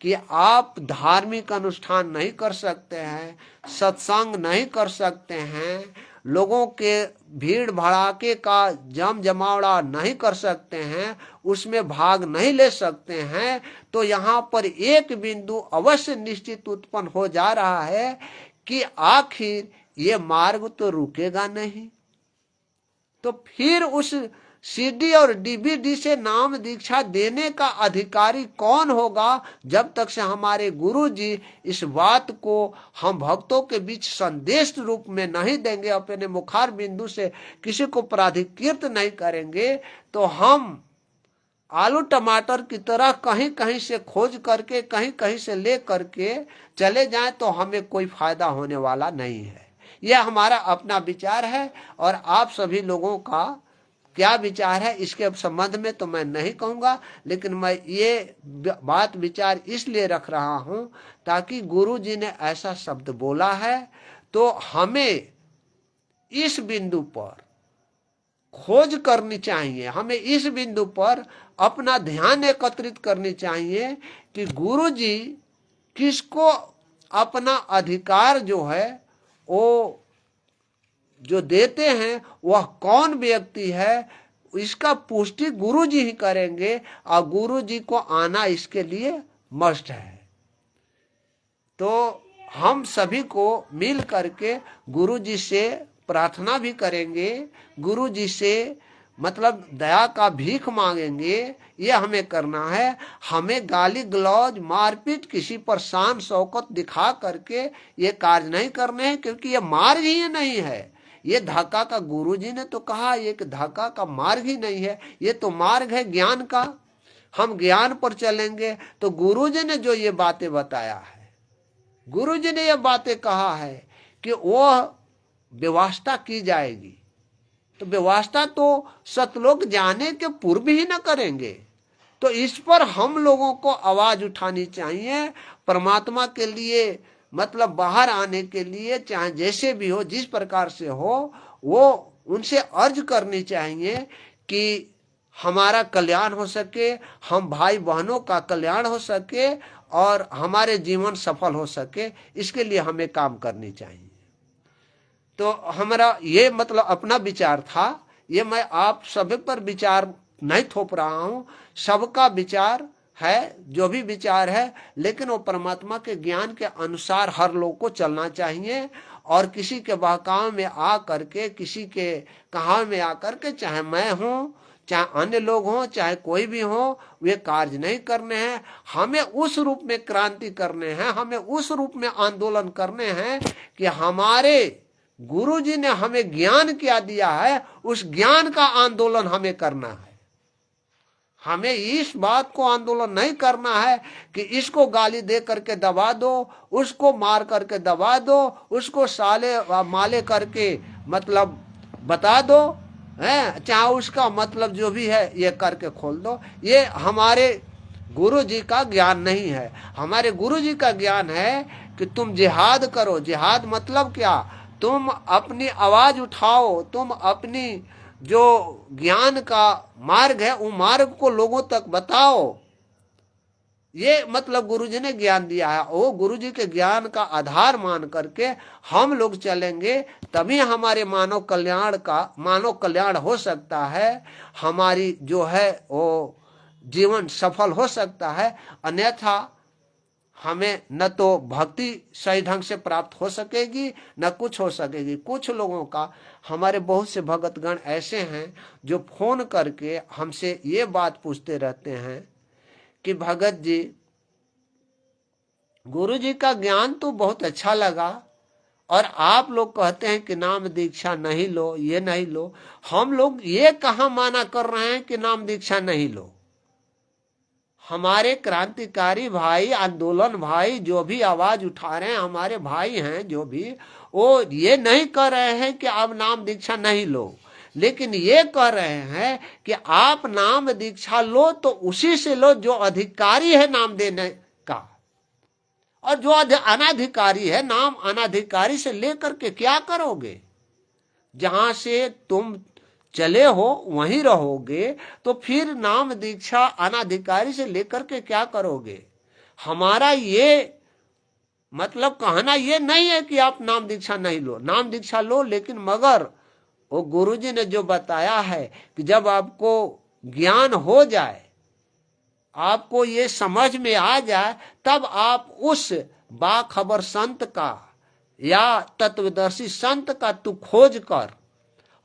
कि आप धार्मिक अनुष्ठान नहीं कर सकते हैं, सत्संग नहीं कर सकते हैं, लोगों के भीड़ भड़ाके का जम जमावड़ा नहीं कर सकते हैं, उसमें भाग नहीं ले सकते हैं। तो यहाँ पर एक बिंदु अवश्य निश्चित उत्पन्न हो जा रहा है कि आखिर ये मार्ग तो रुकेगा नहीं। तो फिर उस CD और DVD से नाम दीक्षा देने का अधिकारी कौन होगा, जब तक से हमारे गुरु जी इस बात को हम भक्तों के बीच संदेश रूप में नहीं देंगे, अपने मुखार बिंदु से किसी को प्राधिकृत नहीं करेंगे, तो हम आलू टमाटर की तरह कहीं कहीं से खोज करके कहीं कहीं से ले करके चले जाएं तो हमें कोई फायदा होने वाला नहीं है। यह हमारा अपना विचार है, और आप सभी लोगों का क्या विचार है इसके संबंध में तो मैं नहीं कहूँगा, लेकिन मैं ये बात विचार इसलिए रख रहा हूँ ताकि गुरु जी ने ऐसा शब्द बोला है तो हमें इस बिंदु पर खोज करनी चाहिए, हमें इस बिंदु पर अपना ध्यान एकत्रित करनी चाहिए कि गुरु जी किसको अपना अधिकार जो है वो जो देते हैं वह कौन व्यक्ति है, इसका पुष्टि गुरु जी ही करेंगे, और गुरु जी को आना इसके लिए मस्ट है। तो हम सभी को मिल करके गुरु जी से प्रार्थना भी करेंगे, गुरु जी से मतलब दया का भीख मांगेंगे। ये हमें करना है, हमें गाली गलौज मारपीट किसी पर शान शौकत दिखा करके ये कार्य नहीं करने हैं, क्योंकि ये मार्ग ही नहीं है। ये धक्का का गुरु जी ने तो कहा ये धक्का का मार्ग ही नहीं है, ये तो मार्ग है ज्ञान का। हम ज्ञान पर चलेंगे तो गुरु जी ने जो ये बातें बताया है, गुरु जी ने ये बातें कहा है कि वो व्यवस्था की जाएगी, तो व्यवस्था तो सतलोक जाने के पूर्व ही न करेंगे। तो इस पर हम लोगों को आवाज उठानी चाहिए। परमात्मा के लिए मतलब बाहर आने के लिए चाहे जैसे भी हो, जिस प्रकार से हो, वो उनसे अर्ज करनी चाहिए कि हमारा कल्याण हो सके, हम भाई बहनों का कल्याण हो सके और हमारे जीवन सफल हो सके, इसके लिए हमें काम करनी चाहिए। तो हमारा ये मतलब अपना विचार था। ये मैं आप सभी पर विचार नहीं थोप रहा हूं, सबका विचार है जो भी विचार है, लेकिन वो परमात्मा के ज्ञान के अनुसार हर लोग को चलना चाहिए। और किसी के बहकाव में आ करके, किसी के कहाव में आकर के, चाहे मैं हूं, चाहे अन्य लोग हों, चाहे कोई भी हो, वे कार्य नहीं करने हैं। हमें उस रूप में क्रांति करने हैं, हमें उस रूप में आंदोलन करने हैं कि हमारे गुरु जी ने हमें ज्ञान क्या दिया है, उस ज्ञान का आंदोलन हमें करना है। हमें इस बात को आंदोलन नहीं करना है कि इसको गाली दे करके दबा दो, उसको मार करके दबा दो, उसको साले माले करके मतलब बता दो, है चाहे उसका मतलब जो भी है ये करके खोल दो। ये हमारे गुरु जी का ज्ञान नहीं है। हमारे गुरु जी का ज्ञान है कि तुम जिहाद करो। जिहाद मतलब क्या? तुम अपनी आवाज उठाओ, तुम अपनी जो ज्ञान का मार्ग है वो मार्ग को लोगों तक बताओ। ये मतलब गुरुजी ने ज्ञान दिया है। वो गुरुजी के ज्ञान का आधार मान करके हम लोग चलेंगे, तभी हमारे मानव कल्याण हो सकता है। हमारी जो है वो जीवन सफल हो सकता है। अन्यथा हमें न तो भक्ति सही ढंग से प्राप्त हो सकेगी, न कुछ हो सकेगी। कुछ लोगों का, हमारे बहुत से भगतगण ऐसे हैं जो फोन करके हमसे ये बात पूछते रहते हैं कि भगत जी, गुरु जी का ज्ञान तो बहुत अच्छा लगा और आप लोग कहते हैं कि नाम दीक्षा नहीं लो, ये नहीं लो। हम लोग ये कहाँ माना कर रहे हैं कि नाम दीक्षा नहीं लो? हमारे क्रांतिकारी भाई, आंदोलन भाई जो भी आवाज उठा रहे हैं, हमारे भाई हैं जो भी, वो ये नहीं कह रहे हैं कि आप नाम दीक्षा नहीं लो, लेकिन ये कह रहे हैं कि आप नाम दीक्षा लो तो उसी से लो जो अधिकारी है नाम देने का। और जो अनाधिकारी है, नाम अनाधिकारी से लेकर के क्या करोगे? जहां से तुम चले हो वहीं रहोगे, तो फिर नाम दीक्षा अनाधिकारी से लेकर के क्या करोगे? हमारा ये मतलब कहना ये नहीं है कि आप नाम दीक्षा नहीं लो, नाम दीक्षा लो, लेकिन मगर वो गुरुजी ने जो बताया है कि जब आपको ज्ञान हो जाए, आपको ये समझ में आ जाए, तब आप उस बाखबर संत का या तत्वदर्शी संत का तू खोज कर,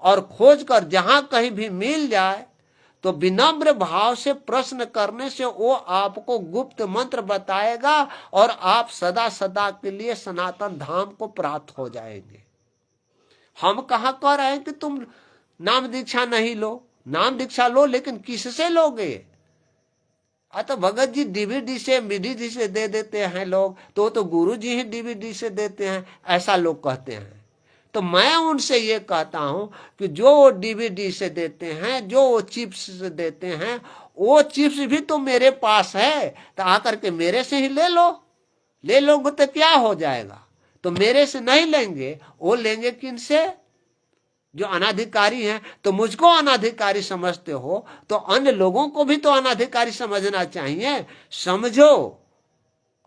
और खोज कर जहां कहीं भी मिल जाए तो विनम्र भाव से प्रश्न करने से वो आपको गुप्त मंत्र बताएगा और आप सदा सदा के लिए सनातन धाम को प्राप्त हो जाएंगे। हम कहाँ कह रहे हैं कि तुम नाम दीक्षा नहीं लो? नाम दीक्षा लो, लेकिन किससे लोगे? तो भगत जी डीवीडी से मीडी से दे देते हैं लोग, तो गुरु जी ही डीवीडी से देते हैं, ऐसा लोग कहते हैं। तो मैं उनसे ये कहता हूं कि जो वो डीवीडी से देते हैं, जो वो चिप्स से देते हैं, वो चिप्स भी तो मेरे पास है, तो आकर के मेरे से ही ले लो। ले लोगे तो क्या हो जाएगा? तो मेरे से नहीं लेंगे, वो लेंगे किन से? जो अनाधिकारी हैं। तो मुझको अनाधिकारी समझते हो तो अन्य लोगों को भी तो अनाधिकारी समझना चाहिए। समझो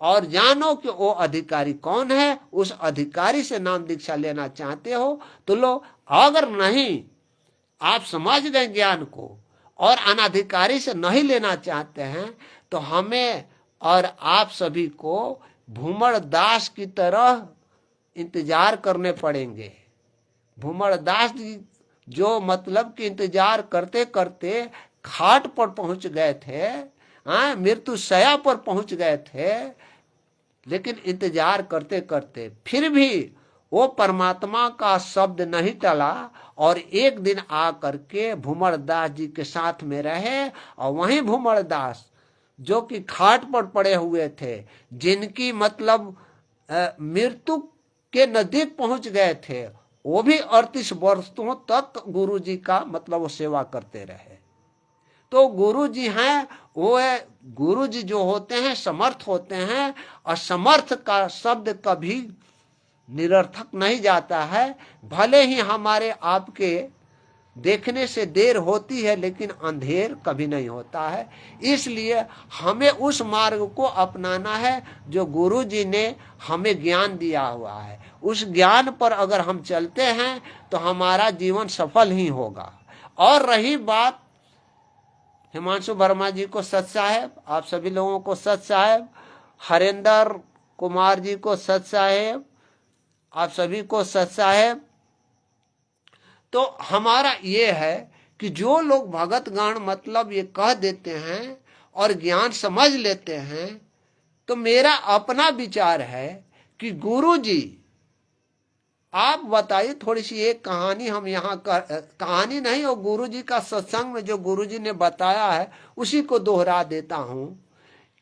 और जानो कि वो अधिकारी कौन है। उस अधिकारी से नाम दीक्षा लेना चाहते हो तो लो, अगर नहीं आप समझ गए ज्ञान को और अनाधिकारी से नहीं लेना चाहते हैं, तो हमें और आप सभी को भूमड़ दास की तरह इंतजार करने पड़ेंगे। भूमड़ दास जी जो मतलब कि इंतजार करते करते खाट पर पहुंच गए थे, मृत्यु शया पर पहुंच गए थे, लेकिन इंतजार करते करते फिर भी वो परमात्मा का शब्द नहीं टला और एक दिन आ करके भूमड़ दास जी के साथ में रहे। और वहीं भूमड़ दास जो कि खाट पर पड़े हुए थे, जिनकी मतलब मृत्यु के नजदीक पहुंच गए थे, वो भी 38 वर्षों तक गुरु जी का मतलब वो सेवा करते रहे। तो गुरु जी हैं, वो है गुरु जी जो होते हैं समर्थ होते हैं, और समर्थ का शब्द कभी निरर्थक नहीं जाता है। भले ही हमारे आपके देखने से देर होती है, लेकिन अंधेर कभी नहीं होता है। इसलिए हमें उस मार्ग को अपनाना है जो गुरु जी ने हमें ज्ञान दिया हुआ है। उस ज्ञान पर अगर हम चलते हैं तो हमारा जीवन सफल ही होगा। और रही बात हिमांशु वर्मा जी को सत साहेब, आप सभी लोगों को सत साहेब, हरेंद्र कुमार जी को सत साहेब, आप सभी को सत साहेब। तो हमारा ये है कि जो लोग भगत गण मतलब ये कह देते हैं और ज्ञान समझ लेते हैं, तो मेरा अपना विचार है कि गुरु जी, आप बताइए थोड़ी सी एक कहानी हम यहाँ कहानी नहीं, और गुरु जी का सत्संग में जो गुरु जी ने बताया है उसी को दोहरा देता हूं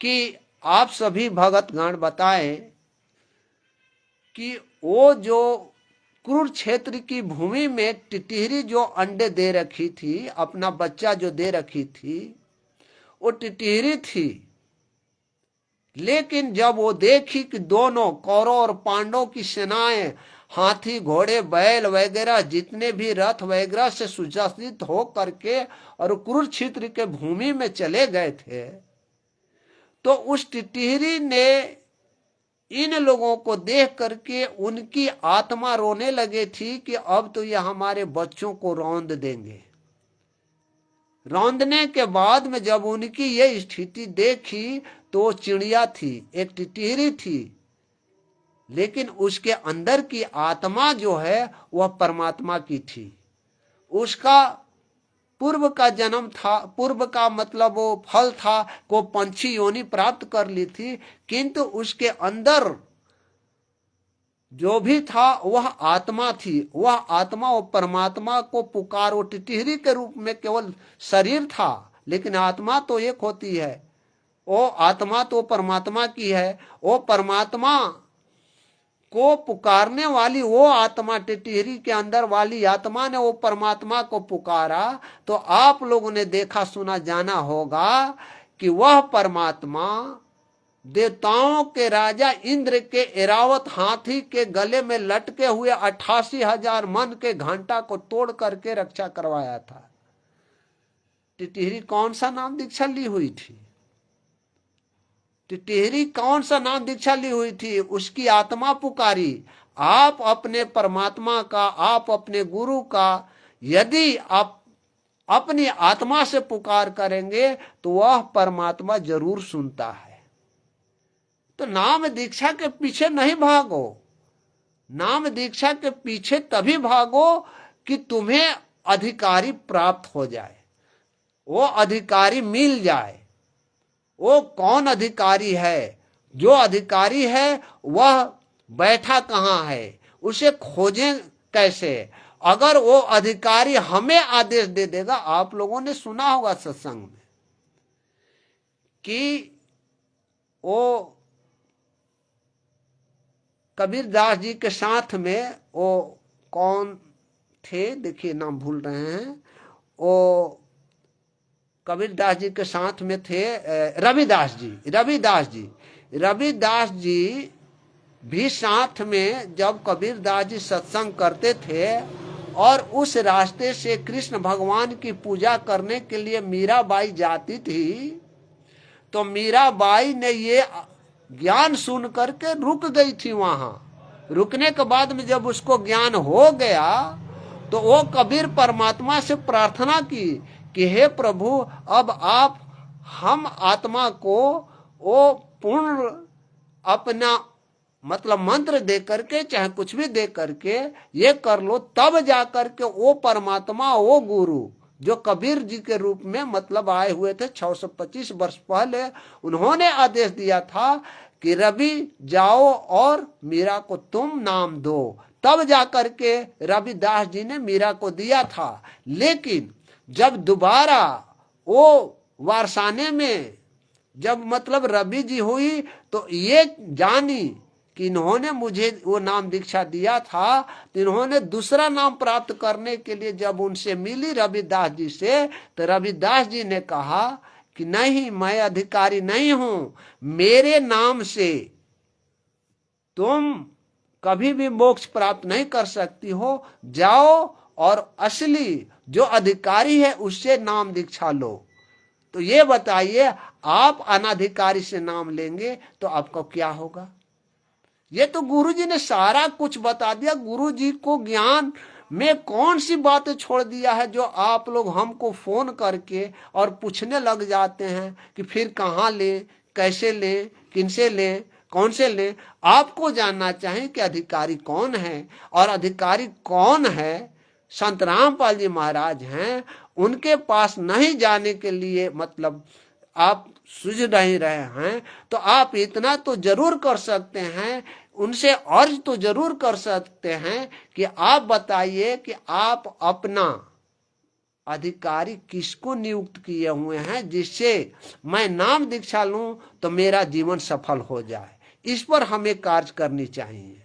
कि आप सभी भगत गण बताएं कि वो जो कुरुक्षेत्र की भूमि में टिटहरी जो अंडे दे रखी थी, अपना बच्चा जो दे रखी थी, वो टिटहरी थी। लेकिन जब वो देखी कि दोनों कौरव और पांडवों की सेनाएं हाथी घोड़े बैल वगैरह जितने भी रथ वगैरह से सुसज्जित हो करके और कुरुक्षेत्र के भूमि में चले गए थे, तो उस टिटहरी ने इन लोगों को देख करके उनकी आत्मा रोने लगी थी कि अब तो ये हमारे बच्चों को रौंद देंगे। रौंदने के बाद में जब उनकी ये स्थिति देखी तो चिड़िया थी, एक टिटहरी थी, लेकिन उसके अंदर की आत्मा जो है वह परमात्मा की थी। उसका पूर्व का जन्म था, पूर्व का मतलब वो फल था को पंछी योनि प्राप्त कर ली थी, किंतु उसके अंदर जो भी था वह आत्मा थी। वह आत्मा वो परमात्मा को पुकार, वो टिटहरी के रूप में केवल शरीर था, लेकिन आत्मा तो एक होती है। वो आत्मा तो परमात्मा की है। वो परमात्मा को पुकारने वाली वो आत्मा, टिटहरी के अंदर वाली आत्मा ने वो परमात्मा को पुकारा। तो आप लोगों ने देखा सुना जाना होगा कि वह परमात्मा देवताओं के राजा इंद्र के एरावत हाथी के गले में लटके हुए 88,000 मन के घंटा को तोड़ करके रक्षा करवाया था। टिटहरी कौन सा नाम दीक्षा ली हुई थी? टिटहरी कौन सा नाम दीक्षा ली हुई थी? उसकी आत्मा पुकारी। आप अपने परमात्मा का, आप अपने गुरु का यदि आप अपनी आत्मा से पुकार करेंगे तो वह परमात्मा जरूर सुनता है। तो नाम दीक्षा के पीछे नहीं भागो। नाम दीक्षा के पीछे तभी भागो कि तुम्हें अधिकारी प्राप्त हो जाए, वो अधिकारी मिल जाए। वो कौन अधिकारी है? जो अधिकारी है वह बैठा कहाँ है, उसे खोजें कैसे? अगर वो अधिकारी हमें आदेश दे देगा, आप लोगों ने सुना होगा सत्संग में कि वो कबीरदास जी के साथ में वो कौन थे, देखिए नाम भूल रहे हैं, वो कबीरदास जी के साथ में थे रविदास जी। रविदास जी भी साथ में जब कबीरदास जी सत्संग करते थे और उस रास्ते से कृष्ण भगवान की पूजा करने के लिए मीराबाई जाती थी, तो मीराबाई ने ये ज्ञान सुन करके रुक गई थी। वहां रुकने के बाद में जब उसको ज्ञान हो गया तो वो कबीर परमात्मा से प्रार्थना की कि हे प्रभु, अब आप हम आत्मा को वो पूर्ण अपना मतलब मंत्र दे करके चाहे कुछ भी दे करके ये कर लो, तब जा करके वो परमात्मा, वो गुरु जो कबीर जी के रूप में मतलब आए हुए थे 625 वर्ष पहले, उन्होंने आदेश दिया था कि रवि जाओ और मीरा को तुम नाम दो। तब जाकर के रविदास जी ने मीरा को दिया था। लेकिन जब दोबारा वो वारसाने में जब मतलब रवि जी हुई तो ये जानी कि इन्होंने मुझे वो नाम दीक्षा दिया था, तो इन्होंने दूसरा नाम प्राप्त करने के लिए जब उनसे मिली रविदास जी से, तो रविदास जी ने कहा कि नहीं, मैं अधिकारी नहीं हूं, मेरे नाम से तुम कभी भी मोक्ष प्राप्त नहीं कर सकती हो, जाओ और असली जो अधिकारी है उससे नाम दीक्षा लो। तो ये बताइए, आप अनाधिकारी से नाम लेंगे तो आपको क्या होगा? ये तो गुरुजी ने सारा कुछ बता दिया। गुरुजी को ज्ञान में कौन सी बातें छोड़ दिया है जो आप लोग हमको फोन करके और पूछने लग जाते हैं कि फिर कहाँ ले, कैसे ले, किनसे ले, कौन से ले। आपको जानना चाहिए कि अधिकारी कौन है, और अधिकारी कौन है संत रामपाल जी महाराज हैं। उनके पास नहीं जाने के लिए मतलब आप सूझ नहीं रहे हैं, तो आप इतना तो जरूर कर सकते हैं, उनसे अर्ज तो जरूर कर सकते हैं कि आप बताइए कि आप अपना अधिकारी किसको नियुक्त किए हुए हैं जिससे मैं नाम दीक्षा लूं तो मेरा जीवन सफल हो जाए। इस पर हमें कार्य करनी चाहिए।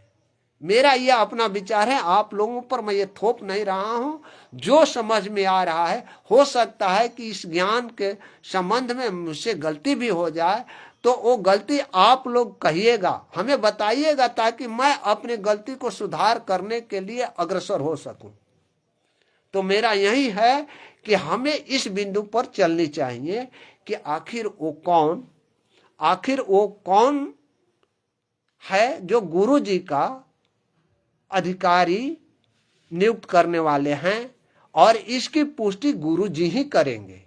मेरा यह अपना विचार है, आप लोगों पर मैं ये थोप नहीं रहा हूं। जो समझ में आ रहा है, हो सकता है कि इस ज्ञान के संबंध में मुझसे गलती भी हो जाए, तो वो गलती आप लोग कहिएगा, हमें बताइएगा, ताकि मैं अपनी गलती को सुधार करने के लिए अग्रसर हो सकूं। तो मेरा यही है कि हमें इस बिंदु पर चलनी चाहिए कि आखिर वो कौन है जो गुरु जी का अधिकारी नियुक्त करने वाले हैं, और इसकी पुष्टि गुरु जी ही करेंगे।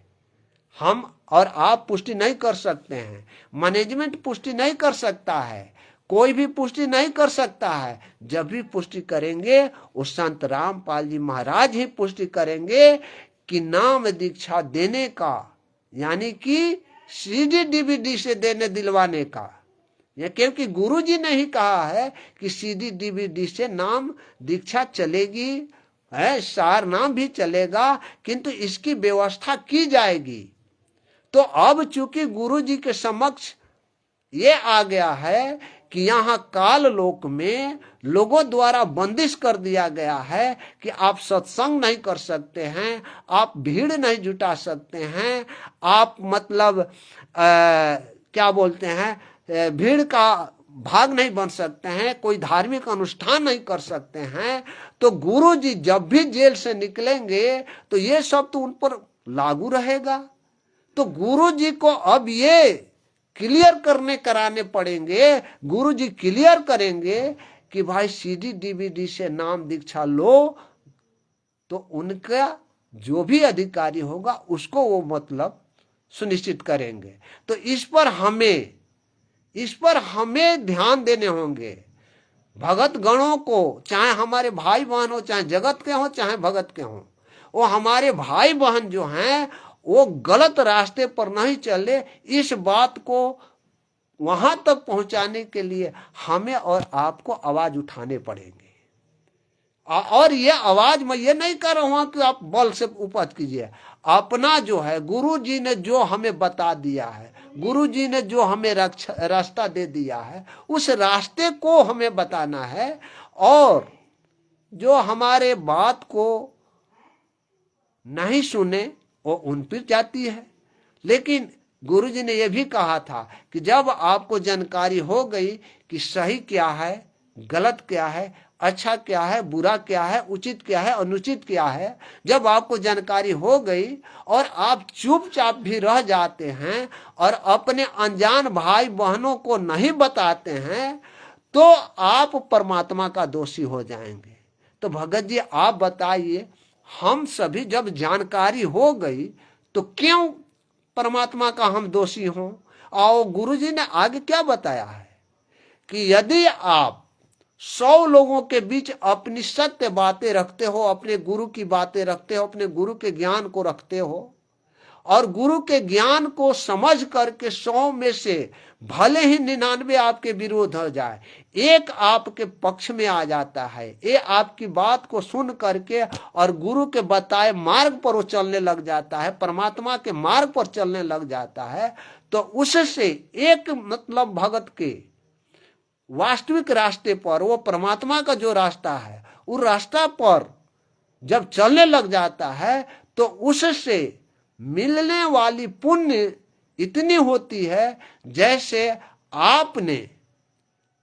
हम और आप पुष्टि नहीं कर सकते हैं, मैनेजमेंट पुष्टि नहीं कर सकता है, कोई भी पुष्टि नहीं कर सकता है। जब भी पुष्टि करेंगे वो संत रामपाल जी महाराज ही पुष्टि करेंगे कि नाम दीक्षा देने का, यानी कि सीडी डीवीडी से देने दिलवाने का। ये क्योंकि गुरु जी ने ही कहा है कि सीडी डीवीडी से नाम दीक्षा चलेगी, है सार नाम भी चलेगा, किंतु इसकी व्यवस्था की जाएगी। तो अब चूंकि गुरु जी के समक्ष ये आ गया है कि यहाँ काल लोक में लोगों द्वारा बंदिश कर दिया गया है कि आप सत्संग नहीं कर सकते हैं, आप भीड़ नहीं जुटा सकते हैं, आप मतलब क्या बोलते हैं, भीड़ का भाग नहीं बन सकते हैं, कोई धार्मिक अनुष्ठान नहीं कर सकते हैं। तो गुरु जी जब भी जेल से निकलेंगे तो ये सब तो उन पर लागू रहेगा। तो गुरु जी को अब ये क्लियर कराने पड़ेंगे। गुरु जी क्लियर करेंगे कि भाई सीडी डीवीडी से नाम दीक्षा लो, तो उनका जो भी अधिकारी होगा उसको वो मतलब सुनिश्चित करेंगे। तो इस पर हमें ध्यान देने होंगे। भगत गणों को, चाहे हमारे भाई बहन हो, चाहे जगत के हो, चाहे भगत के हो, वो हमारे भाई बहन जो हैं वो गलत रास्ते पर नहीं चले, इस बात को वहां तक पहुंचाने के लिए हमें और आपको आवाज उठाने पड़ेंगे। और ये आवाज मैं ये नहीं कर रहा हूं कि आप बल से उपज कीजिए। अपना जो है, गुरु जी ने जो हमें बता दिया है, गुरु जी ने जो हमें रास्ता दे दिया है, उस रास्ते को हमें बताना है। और जो हमारे बात को नहीं सुने वो उन पर जाती है। लेकिन गुरु जी ने यह भी कहा था कि जब आपको जानकारी हो गई कि सही क्या है, गलत क्या है, अच्छा क्या है, बुरा क्या है, उचित क्या है, अनुचित क्या है, जब आपको जानकारी हो गई और आप चुपचाप भी रह जाते हैं और अपने अनजान भाई बहनों को नहीं बताते हैं, तो आप परमात्मा का दोषी हो जाएंगे। तो भगत जी आप बताइए, हम सभी जब जानकारी हो गई तो क्यों परमात्मा का हम दोषी हों? और गुरु जी ने आगे क्या बताया है कि यदि आप 100 लोगों के बीच अपनी सत्य बातें रखते हो, अपने गुरु की बातें रखते हो, अपने गुरु के ज्ञान को रखते हो, और गुरु के ज्ञान को समझ करके 100 में से भले ही 99 आपके विरोध हो जाए, एक आपके पक्ष में आ जाता है, ये आपकी बात को सुन करके और गुरु के बताए मार्ग पर वो चलने लग जाता है, परमात्मा के मार्ग पर चलने लग जाता है, तो उससे एक मतलब भगत के वास्तविक रास्ते पर, वो परमात्मा का जो रास्ता है, उस रास्ता पर जब चलने लग जाता है तो उससे मिलने वाली पुण्य इतनी होती है जैसे आपने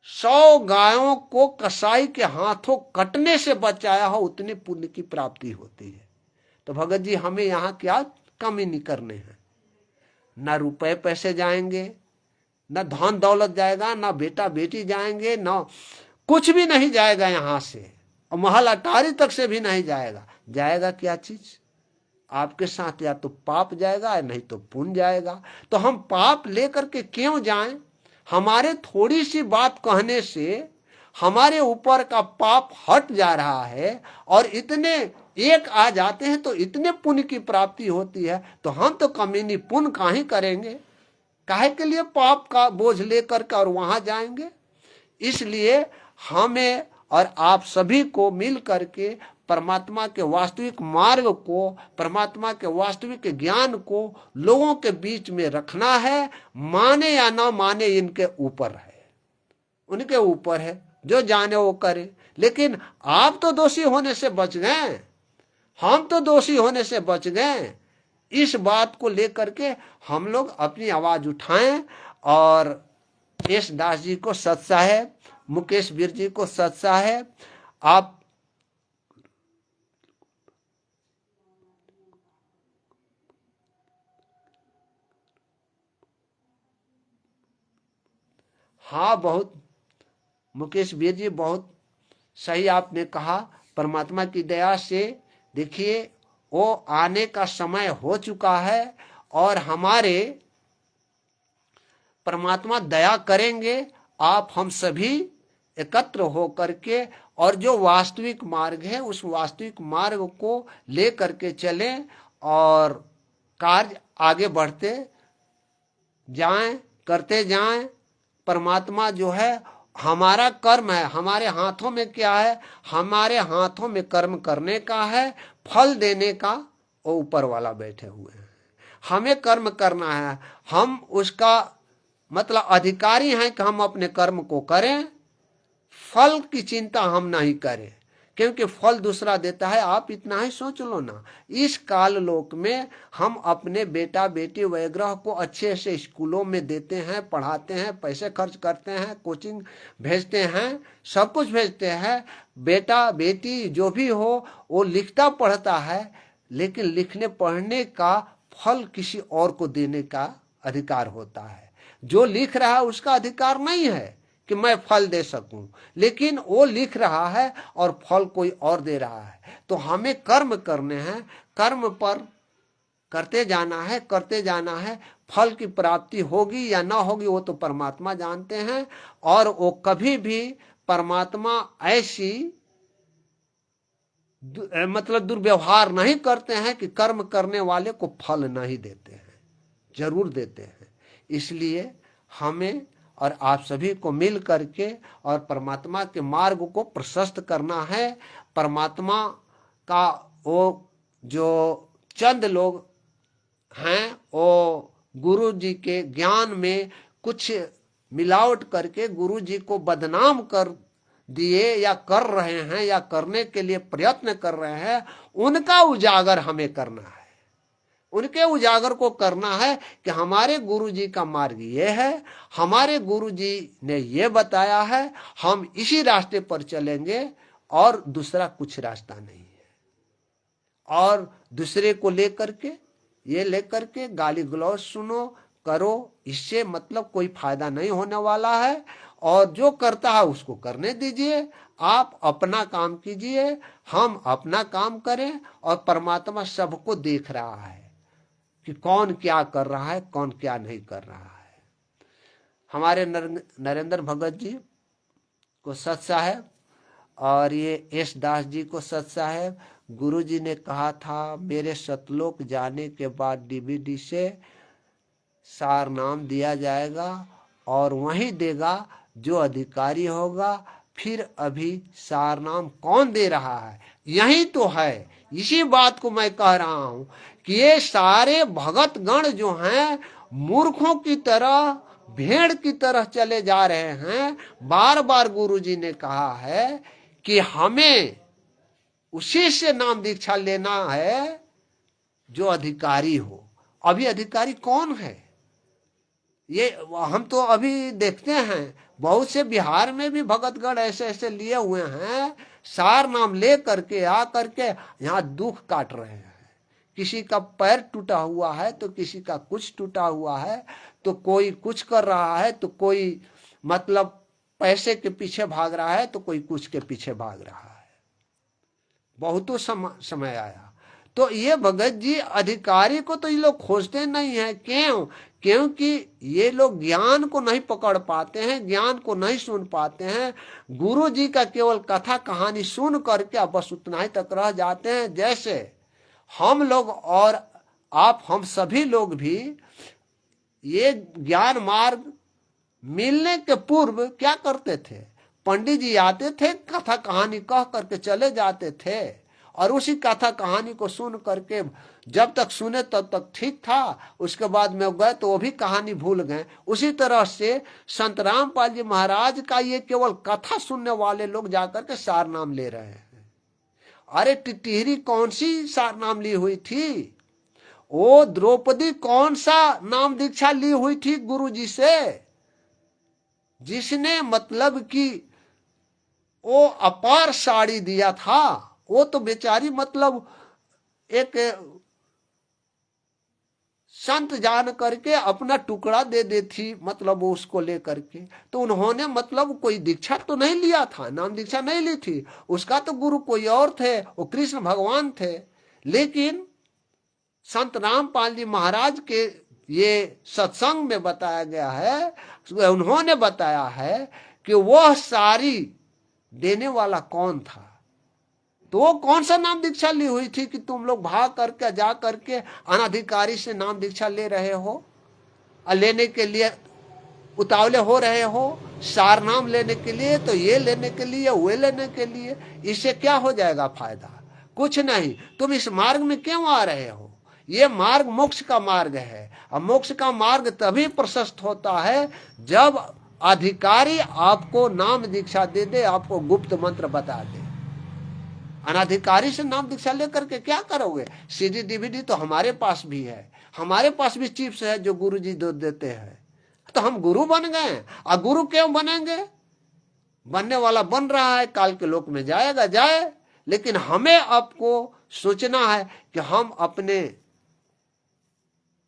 100 गायों को कसाई के हाथों कटने से बचाया हो, उतने पुण्य की प्राप्ति होती है। तो भगत जी हमें यहाँ क्या कमी नहीं करने हैं, ना रुपए पैसे जाएंगे, ना धन दौलत जाएगा, ना बेटा बेटी जाएंगे, ना कुछ भी नहीं जाएगा यहाँ से, और महल अटारी तक से भी नहीं जाएगा। जाएगा क्या चीज? आपके साथ या तो पाप जाएगा या नहीं तो पुण्य जाएगा। तो हम पाप लेकर के क्यों जाएं? हमारे थोड़ी सी बात कहने से हमारे ऊपर का पाप हट जा रहा है, और इतने एक आ जाते हैं तो इतने पुण्य की प्राप्ति होती है। तो हम तो कमीनी पुण्य काहे करेंगे, काहे के लिए पाप का बोझ लेकर के और वहां जाएंगे। इसलिए हमें और आप सभी को मिल करके परमात्मा के वास्तविक मार्ग को, परमात्मा के वास्तविक ज्ञान को लोगों के बीच में रखना है। माने या ना माने इनके ऊपर है, उनके ऊपर है, जो जाने वो करे। लेकिन आप तो दोषी होने से बच गए, हम तो दोषी होने से बच गए। इस बात को लेकर के हम लोग अपनी आवाज उठाएं और एस दास जी को सत साहेब, मुकेश वीर जी को सत साहेब, आप हाँ, बहुत मुकेश वीर जी बहुत सही आपने कहा। परमात्मा की दया से देखिए वो आने का समय हो चुका है, और हमारे परमात्मा दया करेंगे। आप हम सभी एकत्र हो करके और जो वास्तविक मार्ग है उस वास्तविक मार्ग को ले करके चलें और कार्य आगे बढ़ते जाएं, करते जाएं। परमात्मा जो है, हमारा कर्म है, हमारे हाथों में क्या है? हमारे हाथों में कर्म करने का है, फल देने का वो ऊपर वाला बैठे हुए हैं। हमें कर्म करना है, हम उसका मतलब अधिकारी हैं कि हम अपने कर्म को करें, फल की चिंता हम नहीं करें, क्योंकि फल दूसरा देता है। आप इतना ही सोच लो ना, इस काल लोक में हम अपने बेटा बेटी वगैरह को अच्छे से स्कूलों में देते हैं, पढ़ाते हैं, पैसे खर्च करते हैं, कोचिंग भेजते हैं, सब कुछ भेजते हैं। बेटा बेटी जो भी हो वो लिखता पढ़ता है, लेकिन लिखने पढ़ने का फल किसी और को देने का अधिकार होता है। जो लिख रहा है उसका अधिकार नहीं है कि मैं फल दे सकूं, लेकिन वो लिख रहा है और फल कोई और दे रहा है। तो हमें कर्म करने हैं, कर्म पर करते जाना है, करते जाना है। फल की प्राप्ति होगी या ना होगी वो तो परमात्मा जानते हैं, और वो कभी भी परमात्मा ऐसी मतलब दुर्व्यवहार नहीं करते हैं कि कर्म करने वाले को फल नहीं देते हैं, जरूर देते हैं। इसलिए हमें और आप सभी को मिल करके और परमात्मा के मार्ग को प्रशस्त करना है। परमात्मा का वो जो चंद लोग हैं वो गुरु जी के ज्ञान में कुछ मिलावट करके गुरु जी को बदनाम कर दिए या कर रहे हैं या करने के लिए प्रयत्न कर रहे हैं, उनका उजागर हमें करना है। उनके उजागर को करना है कि हमारे गुरुजी का मार्ग ये है, हमारे गुरुजी ने ये बताया है, हम इसी रास्ते पर चलेंगे और दूसरा कुछ रास्ता नहीं है। और दूसरे को लेकर के ये लेकर के गाली गलौज सुनो करो, इससे मतलब कोई फायदा नहीं होने वाला है। और जो करता है उसको करने दीजिए, आप अपना काम कीजिए, हम अपना काम करें, और परमात्मा सबको देख रहा है कि कौन क्या कर रहा है, कौन क्या नहीं कर रहा है। हमारे नरेंद्र भगत जी को सत साहेब और ये एस दास जी को सत साहेब, गुरु जी ने कहा था मेरे सतलोक जाने के बाद डीवीडी से सार नाम दिया जाएगा और वहीं देगा जो अधिकारी होगा। फिर अभी सार नाम कौन दे रहा है? यही तो है। इसी बात को मैं कह रहा हूं कि ये सारे भगत गण जो हैं मूर्खों की तरह भेड़ की तरह चले जा रहे हैं। बार बार गुरुजी ने कहा है कि हमें उसी से नाम दीक्षा लेना है जो अधिकारी हो। अभी अधिकारी कौन है? ये हम तो अभी देखते हैं बहुत से बिहार में भी भगतगढ़ ऐसे ऐसे लिए हुए हैं, सार नाम ले करके आ करके यहाँ दुख काट रहे हैं। किसी का पैर टूटा हुआ है तो किसी का कुछ टूटा हुआ है, तो कोई कुछ कर रहा है, तो कोई मतलब पैसे के पीछे भाग रहा है, तो कोई कुछ के पीछे भाग रहा है। बहुतों समय आया। तो ये भगत जी अधिकारी को तो ये लोग खोजते नहीं है। क्यों? क्योंकि ये लोग ज्ञान को नहीं पकड़ पाते हैं, ज्ञान को नहीं सुन पाते हैं। गुरु जी का केवल कथा कहानी सुन करके बस उतना ही तक रह जाते हैं। जैसे हम लोग और आप, हम सभी लोग भी ये ज्ञान मार्ग मिलने के पूर्व क्या करते थे? पंडित जी आते थे, कथा कहानी कह करके चले जाते थे, और उसी कथा कहानी को सुन करके जब तक सुने तब तक ठीक था, उसके बाद में गए तो वो भी कहानी भूल गए। उसी तरह से संत रामपाल जी महाराज का ये केवल कथा सुनने वाले लोग जाकर के सार नाम ले रहे हैं। अरे टिटिहरी कौन सी सार नाम ली हुई थी? वो द्रौपदी कौन सा नाम दीक्षा ली हुई थी गुरु जी से? जिसने मतलब कि वो अपार साड़ी दिया था, वो तो बेचारी मतलब एक संत जान करके अपना टुकड़ा दे देती, मतलब उसको ले करके। तो उन्होंने मतलब कोई दीक्षा तो नहीं लिया था, नाम दीक्षा नहीं ली थी, उसका तो गुरु कोई और थे, वो कृष्ण भगवान थे। लेकिन संत रामपाल जी महाराज के ये सत्संग में बताया गया है, उन्होंने बताया है कि वह सारी देने वाला कौन था। तो वो कौन सा नाम दीक्षा ली हुई थी कि तुम लोग भाग करके जा करके अनाधिकारी से नाम दीक्षा ले रहे हो, और लेने के लिए उतावले हो रहे हो, सार नाम लेने के लिए, तो ये लेने के लिए, वे लेने के लिए। इससे क्या हो जाएगा फायदा? कुछ नहीं। तुम इस मार्ग में क्यों आ रहे हो? ये मार्ग मोक्ष का मार्ग है, और मोक्ष का मार्ग तभी प्रशस्त होता है जब अधिकारी आपको नाम दीक्षा दे दे, आपको गुप्त मंत्र बता दे। अनाधिकारी से नाम दीक्षा लेकर के क्या करोगे? सीडी डीवीडी तो हमारे पास भी है, हमारे पास भी चिप्स है जो गुरु जी दो देते हैं। तो हम गुरु बन गए। और गुरु क्यों बनेंगे? बनने वाला बन रहा है, काल के लोक में जाएगा जाए। लेकिन हमें आपको सोचना है कि हम अपने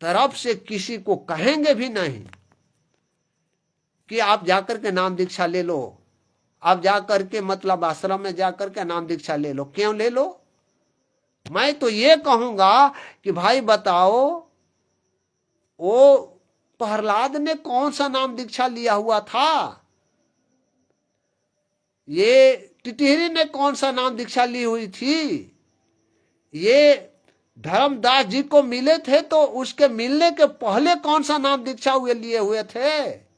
तरफ से किसी को कहेंगे भी नहीं कि आप जाकर के नाम दीक्षा ले लो, आप जाकर के मतलब आश्रम में जाकर के नाम दीक्षा ले लो। क्यों ले लो? मैं तो ये कहूंगा कि भाई बताओ, वो प्रहलाद ने कौन सा नाम दीक्षा लिया हुआ था? ये टिटिहरी ने कौन सा नाम दीक्षा ली हुई थी? ये धर्मदास जी को मिले थे तो उसके मिलने के पहले कौन सा नाम दीक्षा हुए लिए हुए थे?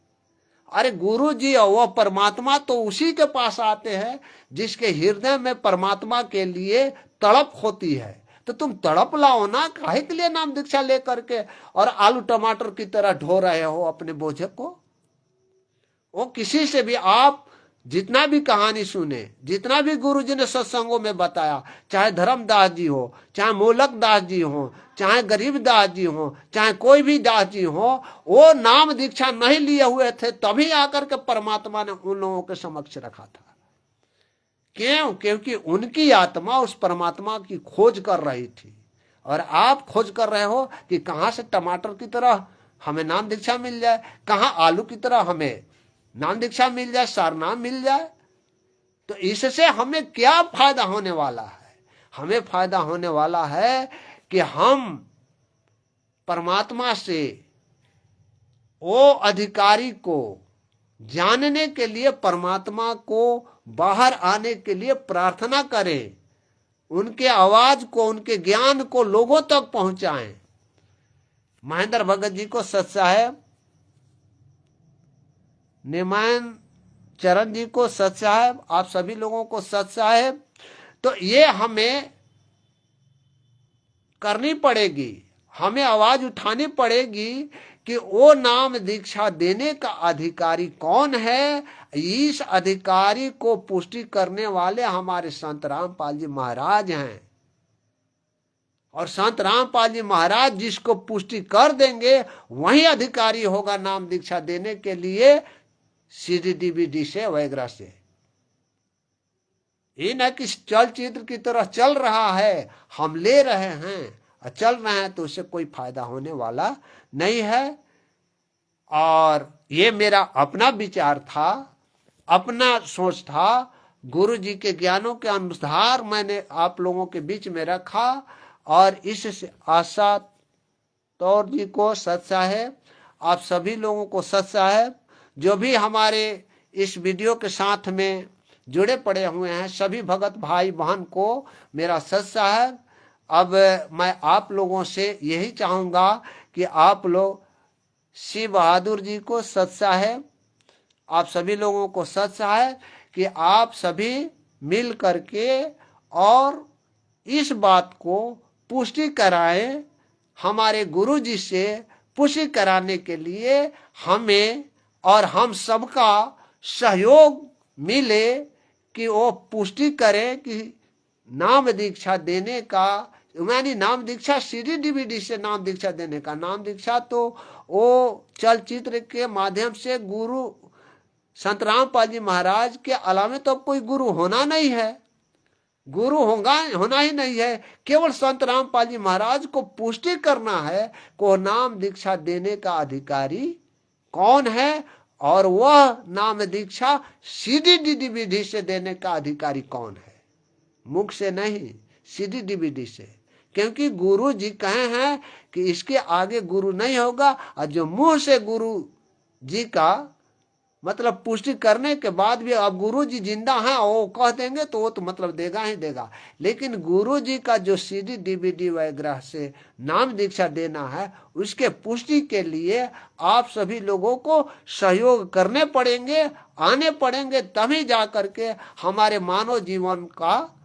अरे गुरु जी और वह परमात्मा तो उसी के पास आते हैं जिसके हृदय में परमात्मा के लिए तड़प होती है। तो तुम तड़प लाओ ना, काहे के लिए नाम दीक्षा लेकर के और आलू टमाटर की तरह ढो रहे हो अपने बोझे को? वो किसी से भी आप जितना भी कहानी सुने, जितना भी गुरु जी ने सत्संगों में बताया, चाहे धर्मदास जी हो, चाहे मोलक दास जी हो, चाहे गरीब दास जी हो, चाहे कोई भी दास जी हो, वो नाम दीक्षा नहीं लिए हुए थे, तभी आकर के परमात्मा ने उन लोगों के समक्ष रखा था। क्यों? क्योंकि उनकी आत्मा उस परमात्मा की खोज कर रही थी। और आप खोज कर रहे हो कि कहां से टमाटर की तरह हमें नाम दीक्षा मिल जाए, कहां आलू की तरह हमें नाम दीक्षा मिल जाए, सार नाम मिल जाए। तो इससे हमें क्या फायदा होने वाला है? हमें फायदा होने वाला है कि हम परमात्मा से वो अधिकारी को जानने के लिए, परमात्मा को बाहर आने के लिए प्रार्थना करें, उनके आवाज को, उनके ज्ञान को लोगों तक पहुंचाएं। महेंद्र भगत जी को सत साहेब, निमायन चरण जी को सत साहेब, आप सभी लोगों को सत साहेब। तो ये हमें करनी पड़ेगी, हमें आवाज उठानी पड़ेगी कि वो नाम दीक्षा देने का अधिकारी कौन है। इस अधिकारी को पुष्टि करने वाले हमारे संत रामपाल जी महाराज हैं। और संत रामपाल जी महाराज जिसको पुष्टि कर देंगे वही अधिकारी होगा नाम दीक्षा देने के लिए सीडी डीवीडी से वगैरह से। ये न कि चलचित्र की तरह चल रहा है, हम ले रहे हैं और चल रहे हैं तो उससे कोई फायदा होने वाला नहीं है। और ये मेरा अपना विचार था, अपना सोच था, गुरु जी के ज्ञानों के अनुसार मैंने आप लोगों के बीच में रखा। और इस आशा तौर जी को सत साहेब, आप सभी लोगों को सत साहेब, जो भी हमारे इस वीडियो के साथ में जुड़े पड़े हुए हैं सभी भगत भाई बहन को मेरा सत साहेब। अब मैं आप लोगों से यही चाहूँगा कि आप लोग शिव बहादुर जी को सत साहेब, आप सभी लोगों को सत साहेब कि आप सभी मिल करके और इस बात को पुष्टि कराएं। हमारे गुरु जी से पुष्टि कराने के लिए हमें और हम सबका सहयोग मिले कि वो पुष्टि करें कि नाम दीक्षा देने का, यानी नाम दीक्षा सीडी डीवीडी से नाम दीक्षा देने का, नाम दीक्षा तो वो चलचित्र के माध्यम से गुरु संत रामपाल जी महाराज के अलावा तो कोई गुरु होना नहीं है, गुरु होना ही नहीं है। केवल संत रामपाल जी महाराज को पुष्टि करना है को नाम दीक्षा देने का अधिकारी कौन है और वह नाम दीक्षा सीडी डीवीडी से देने का अधिकारी कौन है। मुख से नहीं, सीडी डीवीडी से, क्योंकि गुरु जी कहे हैं कि इसके आगे गुरु नहीं होगा। और जो मुंह से गुरु जी का मतलब पुष्टि करने के बाद भी अब गुरु जी जिंदा हैं वो कह देंगे तो वो तो मतलब देगा ही देगा। लेकिन गुरु जी का जो सीडी डीवीडी वगैरह से नाम दीक्षा देना है उसके पुष्टि के लिए आप सभी लोगों को सहयोग करने पड़ेंगे, आने पड़ेंगे, तभी जा करके हमारे मानव जीवन का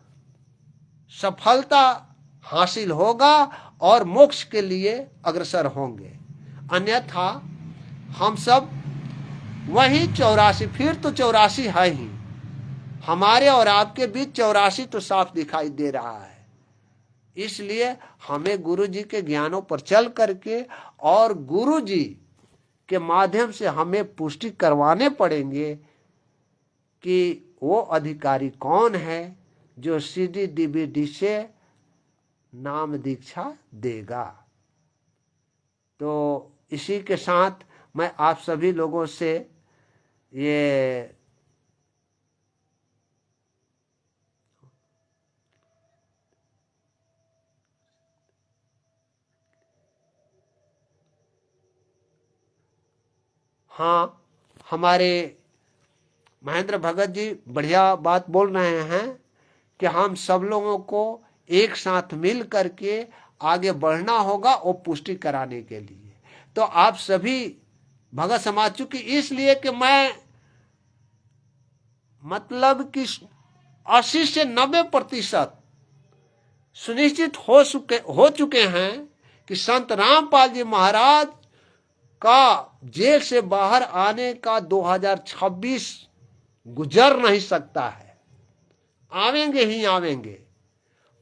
सफलता हासिल होगा और मोक्ष के लिए अग्रसर होंगे। अन्यथा हम सब वही 84, फिर तो 84 है ही, हमारे और आपके बीच 84 तो साफ दिखाई दे रहा है। इसलिए हमें गुरु जी के ज्ञानों पर चल करके और गुरु जी के माध्यम से हमें पुष्टि करवाने पड़ेंगे कि वो अधिकारी कौन है जो सीडी डीवीडी से नाम दीक्षा देगा। तो इसी के साथ मैं आप सभी लोगों से ये हाँ, हमारे महेंद्र भगत जी बढ़िया बात बोल रहे हैं कि हम सब लोगों को एक साथ मिल करके आगे बढ़ना होगा वो पुष्टि कराने के लिए। तो आप सभी भगत समाज, चूंकि इसलिए कि मैं मतलब कि 80 से 90% सुनिश्चित हो चुके हैं कि संत रामपाल जी महाराज का जेल से बाहर आने का 2026 गुजर नहीं सकता है। आवेंगे ही आवेंगे,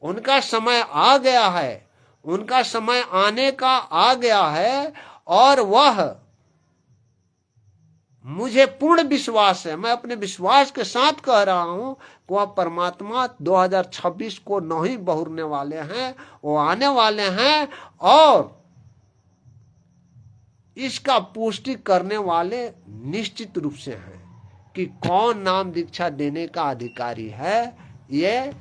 उनका समय आ गया है, उनका समय आने का आ गया है। और वह मुझे पूर्ण विश्वास है, मैं अपने विश्वास के साथ कह रहा हूं कि वह परमात्मा 2026 को नहीं बहुरने वाले हैं, वो आने वाले हैं और इसका पुष्टि करने वाले निश्चित रूप से हैं कि कौन नाम दीक्षा देने का अधिकारी है। ये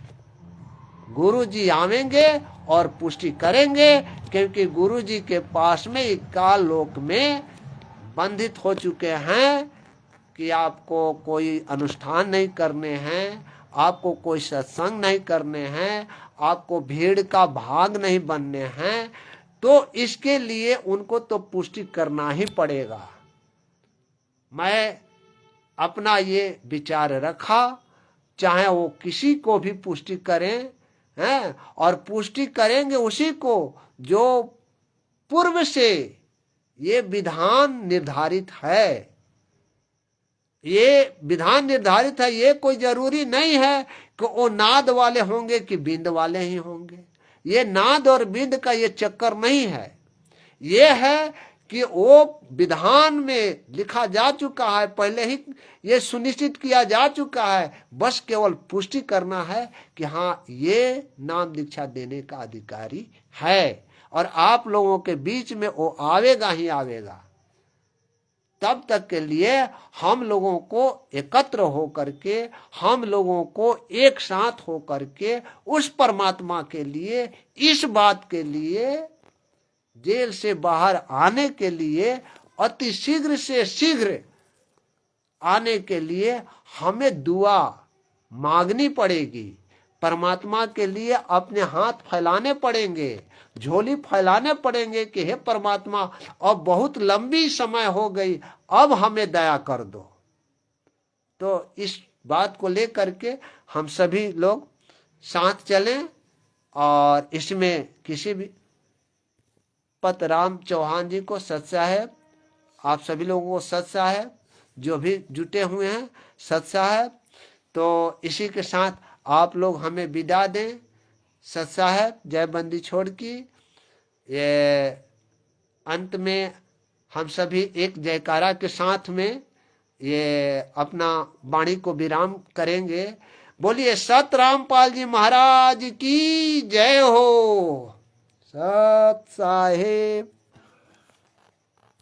गुरु जी आवेंगे और पुष्टि करेंगे, क्योंकि गुरु जी के पास में इक्काल लोक में बंधित हो चुके हैं कि आपको कोई अनुष्ठान नहीं करने हैं, आपको कोई सत्संग नहीं करने हैं, आपको भीड़ का भाग नहीं बनने हैं। तो इसके लिए उनको तो पुष्टि करना ही पड़ेगा। मैं अपना ये विचार रखा, चाहे वो किसी को भी पुष्टि करें हैं, और पुष्टि करेंगे उसी को जो पूर्व से ये विधान निर्धारित है, ये विधान निर्धारित है। ये कोई जरूरी नहीं है कि वो नाद वाले होंगे कि बिंद वाले ही होंगे। ये नाद और बिंद का ये चक्कर नहीं है। ये है कि वो विधान में लिखा जा चुका है, पहले ही ये सुनिश्चित किया जा चुका है। बस केवल पुष्टि करना है कि हाँ, ये नाम दीक्षा देने का अधिकारी है और आप लोगों के बीच में वो आवेगा ही आवेगा। तब तक के लिए हम लोगों को एकत्र होकर के, हम लोगों को एक साथ होकर के उस परमात्मा के लिए, इस बात के लिए, जेल से बाहर आने के लिए, अति शीघ्र से शीघ्र आने के लिए हमें दुआ मांगनी पड़ेगी। परमात्मा के लिए अपने हाथ फैलाने पड़ेंगे, झोली फैलाने पड़ेंगे कि हे परमात्मा, अब बहुत लंबी समय हो गई, अब हमें दया कर दो। तो इस बात को लेकर के हम सभी लोग साथ चलें और इसमें किसी भी पतराम चौहान जी को सत साहेब, आप सभी लोगों को सत साहेब, जो भी जुटे हुए हैं सत साहेब। तो इसी के साथ आप लोग हमें विदा दें। सत साहेब, जय बंदी छोड़ की। ये अंत में हम सभी एक जयकारा के साथ में ये अपना वाणी को विराम करेंगे। बोलिए सत रामपाल जी महाराज की जय हो। सत साहेब।